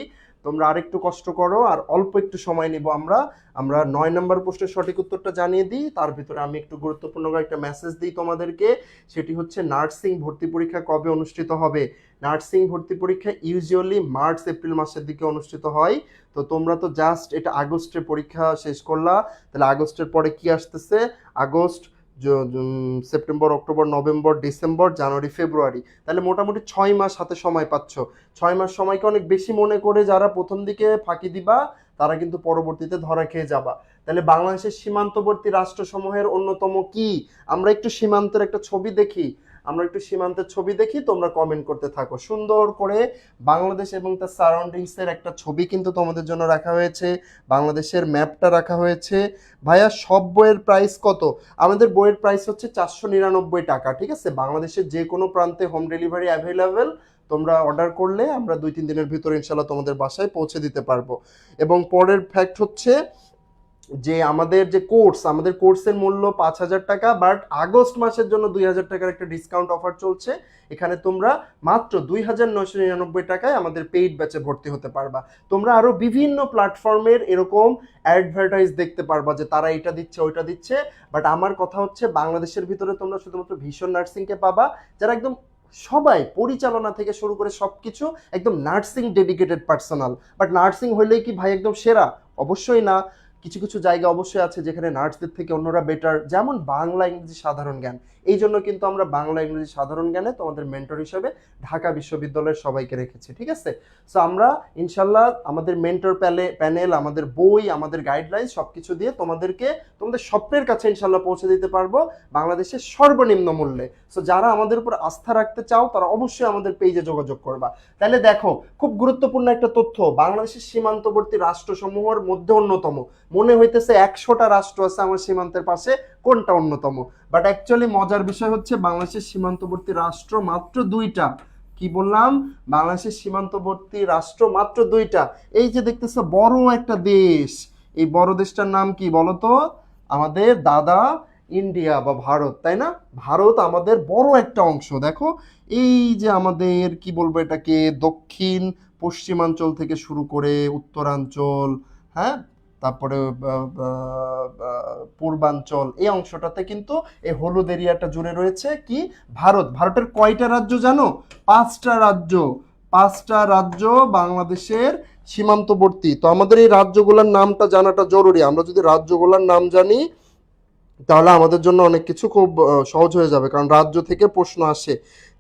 তোমরা আরেকটু কষ্ট করো, আর অল্প একটু সময় নিব আমরা। আমরা 9 নম্বর প্রশ্নের সঠিক উত্তরটা জানিয়ে দিই, তার ভিতরে আমি একটু গুরুত্বপূর্ণ একটা মেসেজ দিই তোমাদেরকে। সেটি হচ্ছে নার্সিং ভর্তি পরীক্ষা কবে অনুষ্ঠিত হবে? নার্সিং ভর্তি পরীক্ষা ইউজুয়ালি মার্চ এপ্রিল মাসের দিকে অনুষ্ঠিত হয়। তো তোমরা তো জাস্ট এটা আগস্টে পরীক্ষা শেষ করলা, তাহলে আগস্টের পরে কি আসতেছে? August, September, October, November, December, January, February. তাহলে মোটামুটি 6 মাস হাতে সময় পাচ্ছ। 6 মাস সময়কে অনেক বেশি মনে করে যারা প্রথম দিকে ফাঁকি দিবা, তারা কিন্তু পরবর্তীতে ধরা খেয়ে যাবা। তাহলে বাংলাদেশের সীমান্তবর্তী রাষ্ট্রসমূহের অন্যতম কি? আমরা একটু সীমান্তের একটা ছবি দেখি, আমরা একটু সীমান্তের ছবি দেখি, তোমরা কমেন্ট করতে থাকো। সুন্দর করে বাংলাদেশ এবং তার সারাউন্ডিংস এর একটা ছবি কিন্তু তোমাদের জন্য রাখা হয়েছে, বাংলাদেশের ম্যাপটা রাখা হয়েছে। ভাইয়া সব বইয়ের প্রাইস কত? আমাদের বইয়ের প্রাইস হচ্ছে 499 টাকা, ঠিক আছে? বাংলাদেশের যে কোনো প্রান্তে হোম ডেলিভারি অ্যাভেলেবেল, তোমরা অর্ডার করলে আমরা 2-3 দিনের ভিতরে ইনশাল্লাহ তোমাদের বাসায় পৌঁছে দিতে পারবো। এবং পরের ফ্যাক্ট হচ্ছে যে আমাদের যে কোর্স, আমাদের কোর্সের মূল্য 5,000 টাকা, বাট আগস্ট মাসের জন্য 2,000 টাকার একটা ডিসকাউন্ট অফার চলছে। এখানে তোমরা মাত্র 2,999 টাকায় আমাদের পেইড ব্যাচে ভর্তি হতে পারবা। তোমরা আরো বিভিন্ন প্ল্যাটফর্মের এরকম অ্যাডভার্টাইজ দেখতে পারবা যে তারা এটা দিচ্ছে ওইটা দিচ্ছে, বাট আমার কথা হচ্ছে বাংলাদেশের ভিতরে তোমরা শুধুমাত্র ভীষণ নার্সিংকে পাবা, যারা একদম সবাই পরিচালনা থেকে শুরু করে সবকিছু একদম nursing dedicated personal. But nursing হইলেই কি ভাই একদম সেরা? অবশ্যই না। কিছু কিছু জায়গা অবশ্যই আছে যেখানে নার্সদের থেকে অন্যরা বেটার, যেমন বাংলা ইংরেজি সাধারণ জ্ঞান। এই জন্য কিন্তু আমরা বাংলা ইংরেজি সাধারণ জ্ঞানে তোমাদের মেন্টর হিসেবে ঢাকা বিশ্ববিদ্যালয়ের সবাইকে রেখেছি, ঠিক আছে? সো আমরা ইনশাল্লাহ আমাদের মেন্টর প্যানেল, আমাদের বই, আমাদের গাইডলাইন সবকিছু দিয়ে তোমাদেরকে তোমাদের স্বপ্নের কাছে ইনশাল্লাহ পৌঁছে দিতে পারবো বাংলাদেশের সর্বনিম্ন মূল্যে। সো যারা আমাদের উপর আস্থা রাখতে চাও তারা অবশ্যই আমাদের পেজে যোগাযোগ করবা। তাহলে দেখো, খুব গুরুত্বপূর্ণ একটা তথ্য, বাংলাদেশের সীমান্তবর্তী রাষ্ট্রসমূহের মধ্যে অন্যতম। মনে হইতেছে 100টা রাষ্ট্র আছে আমার সীমান্তের পাশে, কোনটা অন্যতম? বাট অ্যাকচুয়ালি মজার বিষয় হচ্ছে বাংলাদেশের সীমান্তবর্তী রাষ্ট্র মাত্র 2টা। কি বললাম? বাংলাদেশের সীমান্তবর্তী রাষ্ট্র মাত্র 2টা। এই যে দেখতেছো বড় একটা দেশ, এই বড় দেশটার নাম কি বলতো? আমাদের দাদা ইন্ডিয়া বা ভারত, তাই না? ভারত আমাদের বড় একটা অংশ। দেখো এই যে আমাদের কি বলবো এটাকে, দক্ষিণ পশ্চিমাঞ্চল থেকে শুরু করে উত্তরাঞ্চল, হ্যাঁ, তারপরে পূর্বাঞ্চল, এই অংশটাতে কিন্তু এই হলুদ এরিয়াটা জুড়ে রয়েছে কি? ভারত। ভারতের কয়টা রাজ্য জানো? 5টা রাজ্য। 5টা রাজ্য বাংলাদেশের সীমান্তবর্তী। তো আমাদের এই রাজ্যগুলোর নামটা জানাটা জরুরি। আমরা যদি রাজ্যগুলোর নাম জানি তাহলে আমাদের জন্য অনেক কিছু খুব সহজ হয়ে যাবে, কারণ রাজ্য থেকে প্রশ্ন আসে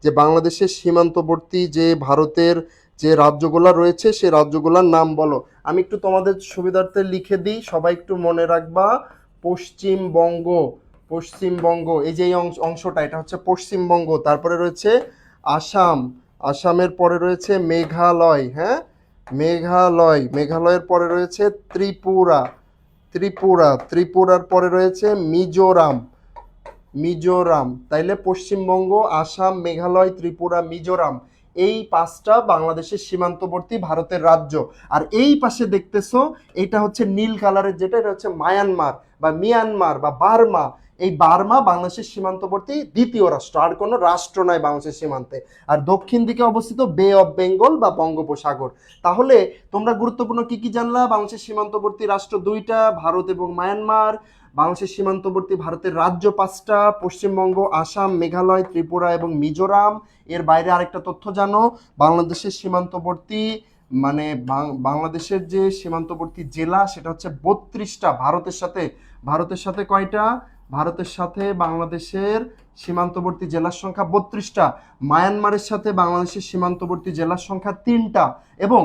যে বাংলাদেশের সীমান্তবর্তী যে ভারতের যে রাজ্যগুলো রয়েছে সেই রাজ্যগুলোর নাম বলো। আমি একটু তোমাদের সুবিধার্থে লিখে দিই, সবাই একটু মনে রাখবা। পশ্চিমবঙ্গ, পশ্চিমবঙ্গ, এই যে এই অংশটা এটা হচ্ছে পশ্চিমবঙ্গ। তারপরে রয়েছে আসাম, আসামের পরে রয়েছে মেঘালয়, হ্যাঁ মেঘালয়, মেঘালয়ের পরে রয়েছে ত্রিপুরা, ত্রিপুরা, ত্রিপুরার পরে রয়েছে মিজোরাম, মিজোরাম। তাইলে পশ্চিমবঙ্গ, আসাম, মেঘালয়, ত্রিপুরা, মিজোরাম, এই 5টা বাংলাদেশের সীমান্তবর্তী ভারতের রাজ্য। আর এই পাশে দেখতেছো এটা হচ্ছে নীল কালারের যেটা, এটা হচ্ছে মায়ানমার বা মিয়ানমার বা বার্মা। এই বার্মা বাংলাদেশের সীমান্তবর্তী দ্বিতীয় রাষ্ট্র, আর কোনো রাষ্ট্র নয় বাংলাদেশের সীমান্তে। আর দক্ষিণ দিকে অবস্থিত বে অফ বেঙ্গল বা বঙ্গোপসাগর। তাহলে তোমরা গুরুত্বপূর্ণ কি কি জানলা? বাংলাদেশের সীমান্তবর্তী রাষ্ট্র 2টা, ভারত এবং মায়ানমার। বাংলাদেশের সীমান্তবর্তী ভারতের রাজ্য 5টা, পশ্চিমবঙ্গ, আসাম, মেঘালয়, ত্রিপুরা এবং মিজোরাম। এর বাইরে আরেকটা তথ্য জানো, বাংলাদেশের সীমান্তবর্তী মানে বাংলাদেশের যে সীমান্তবর্তী জেলা সেটা হচ্ছে 32টা। ভারতের সাথে, ভারতের সাথে কয়টা? ভারতের সাথে বাংলাদেশের সীমান্তবর্তী জেলার সংখ্যা 32টা। মায়ানমারের সাথে বাংলাদেশের সীমান্তবর্তী জেলার সংখ্যা 3টা। এবং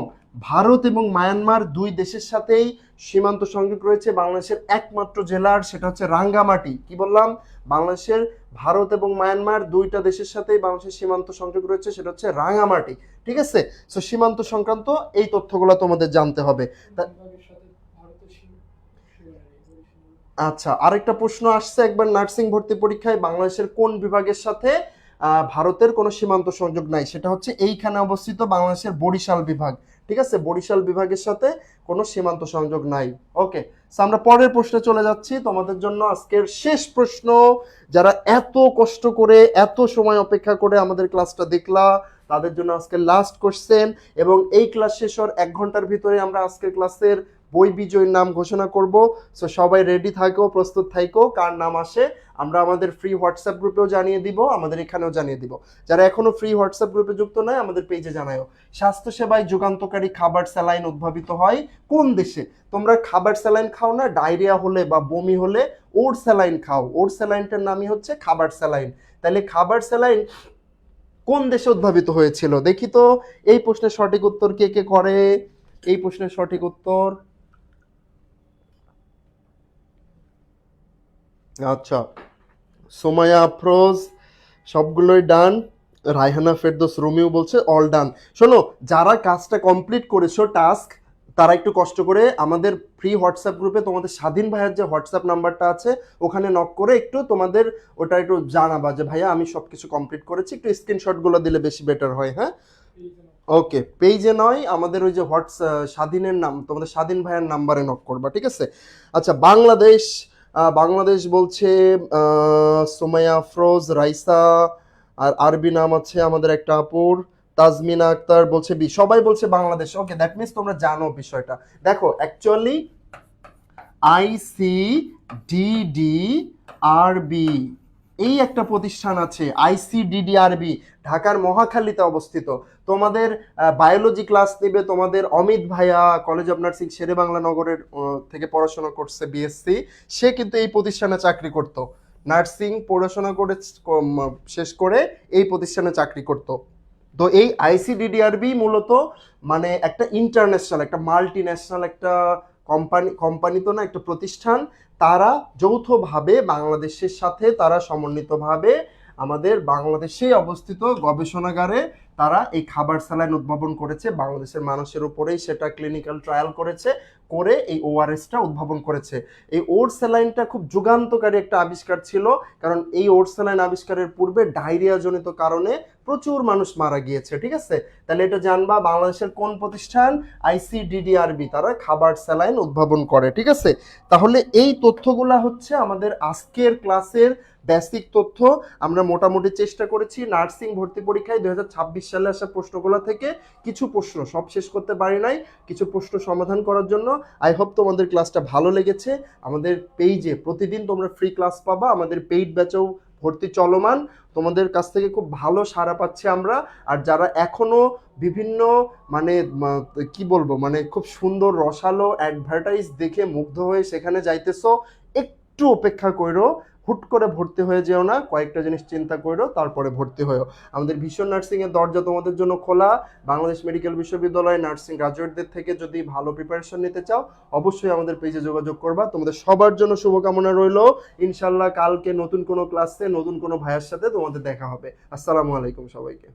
ভারত এবং মায়ানমার 2 দেশের সাথেই সীমান্ত সংযোগ রয়েছে বাংলাদেশের একমাত্র জেলার, সেটা হচ্ছে রাঙ্গামাটি। কি বললাম? বাংলাদেশের ভারত এবং মায়ানমার 2টা দেশের সাথেই বাংলাদেশের সীমান্ত সংযোগ রয়েছে, সেটা হচ্ছে রাঙ্গামাটি, ঠিক আছে? সো সীমান্ত সংক্রান্ত এই তথ্যগুলো তোমাদের জানতে হবে। আচ্ছা, আরেকটা প্রশ্ন আসছে একবার নার্সিং ভর্তি পরীক্ষায়, বাংলাদেশের কোন বিভাগের সাথে ভারতের কোনো সীমান্ত সংযোগ নাই? সেটা হচ্ছে এইখানে অবস্থিত বাংলাদেশের বরিশাল বিভাগ, ঠিক আছে? বরিশাল বিভাগের সাথে কোনো সীমান্ত সংযোগ নাই। ওকে, আমরা পরের প্রশ্নে চলে যাচ্ছি। তোমাদের জন্য আজকের শেষ প্রশ্ন, যারা এত কষ্ট করে এত সময় অপেক্ষা করে আমাদের ক্লাসটা দেখলা তাদের জন্য আজকের লাস্ট কোশ্চেন। এবং এই ক্লাস শেষ হওয়ার 1 ঘন্টার ভিতরে আমরা আজকের ক্লাসের বই বিজয়ীর নাম ঘোষণা করব। সো সবাই রেডি থাকো, প্রস্তুত থাকো, কার নাম আসে আমরা আমাদের ফ্রি হোয়াটসঅ্যাপ গ্রুপেও জানিয়ে দিব, আমাদের এখানেও জানিয়ে দিব। যারা এখনো ফ্রি হোয়াটসঅ্যাপ গ্রুপে যুক্ত নয় আমাদের পেজে জানাও। স্বাস্থ্যসেবায় যুগান্তকারী খাবার স্যালাইন উদ্ভাবিত হয় কোন দেশে? তোমরা খাবার স্যালাইন খাও না, ডায়রিয়া হলে বা বমি হলে ওর স্যালাইন খাও, ওর স্যালাইনটার নামই হচ্ছে খাবার স্যালাইন। তাহলে খাবার স্যালাইন কোন দেশে উদ্ভাবিত হয়েছিল? দেখি তো এই প্রশ্নের সঠিক উত্তর কে কে করে। এই প্রশ্নের সঠিক উত্তর আচ্ছা, সোমায়া আফরোজ সবগুলোই ডান। রায়হানা ফেরদৌস রুমিও বলছে অল ডান। শোনো, যারা কাজটা কমপ্লিট করেছো টাস্ক, তারা একটু কষ্ট করে আমাদের ফ্রি হোয়াটসঅ্যাপ গ্রুপে তোমাদের স্বাধীন ভাইয়ের যে হোয়াটসঅ্যাপ নাম্বারটা আছে ওখানে নক করে একটু তোমাদের ওটা একটু জানাবা যে ভাইয়া আমি সব কিছু কমপ্লিট করেছি, একটু স্ক্রিনশটগুলো দিলে বেশি বেটার হয়। হ্যাঁ, ওকে, পেজে নয়, আমাদের ওই যে স্বাধীনের নাম, তোমাদের স্বাধীন ভাইয়ের নাম্বারে নক করবা, ঠিক আছে? আচ্ছা, বাংলাদেশ, বাংলাদেশ বলছে সোমায়া আফরোজ, রাইসা, আর আরবি নাম আছে আমাদের একটা আপুর, তাজমিনা আক্তার বলছে বি, সবাই বলছে বাংলাদেশ। ওকে, দ্যাট মিনস তোমরা জানো বিষয়টা। দেখো, অ্যাকচুয়ালি আইসিডিডিআরবি এই একটা প্রতিষ্ঠান আছে, আইসিডিডিআরবি, ঢাকার মহাখালীতে অবস্থিত। তোমাদের বায়োলজি ক্লাস নেবে তোমাদের অমিত ভাইয়া, কলেজ অফ নার্সিং শেরেবাংলা নগরের থেকে পড়াশোনা করছে বিএসসি, সে কিন্তু এই প্রতিষ্ঠানে চাকরি করত, নার্সিং পড়াশোনা করে শেষ করে এই প্রতিষ্ঠানে চাকরি করত। তো এই আইসিডিডিআরবি মূলত মানে একটা ইন্টারন্যাশনাল, একটা মাল্টি ন্যাশনাল একটা কোম্পানি তো না, একটা প্রতিষ্ঠান। তারা যৌথভাবে বাংলাদেশের সাথে তারা সমন্বিতভাবে আমাদের বাংলাদেশেই অবস্থিত গবেষণাগারে তারা এই খাবার স্যালাইন উদ্ভাবন করেছে, বাংলাদেশের মানুষের উপরেই সেটা ক্লিনিক্যাল ট্রায়াল করেছে, করে এই ওআরএসটা উদ্ভাবন করেছে। এই ওর স্যালাইনটা খুব যুগান্তকারী একটা আবিষ্কার ছিল, কারণ এই ওর স্যালাইন আবিষ্কারের পূর্বে ডায়রিয়া জনিত কারণে প্রচুর মানুষ মারা গিয়েছে, ঠিক আছে? তাহলে এটা জানবা বাংলাদেশের কোন প্রতিষ্ঠান, আইসিডিডিআরবি, তারা খাবার স্যালাইন উদ্ভাবন করে, ঠিক আছে? তাহলে এই তথ্যগুলা হচ্ছে আমাদের আজকের ক্লাসের বেসিক তথ্য। আমরা মোটামুটি চেষ্টা করেছি নার্সিং ভর্তি পরীক্ষায় 2026 সালে আসা প্রশ্নগুলো থেকে কিছু প্রশ্ন, সব শেষ করতে পারি নাই, কিছু প্রশ্ন সমাধান করার জন্য। আই হোপ তোমাদের ক্লাসটা ভালো লেগেছে। আমাদের পেজে প্রতিদিন তোমরা ফ্রি ক্লাস পাবা, আমাদের পেইড ব্যাচেও ভর্তি চলমান, তোমাদের কাছ থেকে খুব ভালো সাড়া পাচ্ছি আমরা। আর যারা এখনো বিভিন্ন মানে কি বলবো, মানে খুব সুন্দর রসালো অ্যাডভার্টাইজ দেখে মুগ্ধ হয়ে সেখানে যাইতেছো, একটু অপেক্ষা করো, হুট করে ভর্তি হয়ে যেও না, কয়েকটা জিনিস চিন্তা করো তারপরে ভর্তি হয়েও। আমাদের ভীষণ নার্সিং এর দরজা তোমাদের জন্য খোলা। বাংলাদেশ মেডিকেল বিশ্ববিদ্যালয় নার্সিং গ্রাজুয়েটদের থেকে যদি ভালো প্রিপারেশন নিতে চাও অবশ্যই আমাদের পেজে যোগাযোগ করবা। তোমাদের সবার জন্য শুভকামনা রইলো। ইনশাল্লাহ কালকে নতুন কোনো ক্লাসে নতুন কোনো ভাইয়ের সাথে তোমাদের দেখা হবে। আসসালামু আলাইকুম সবাইকে।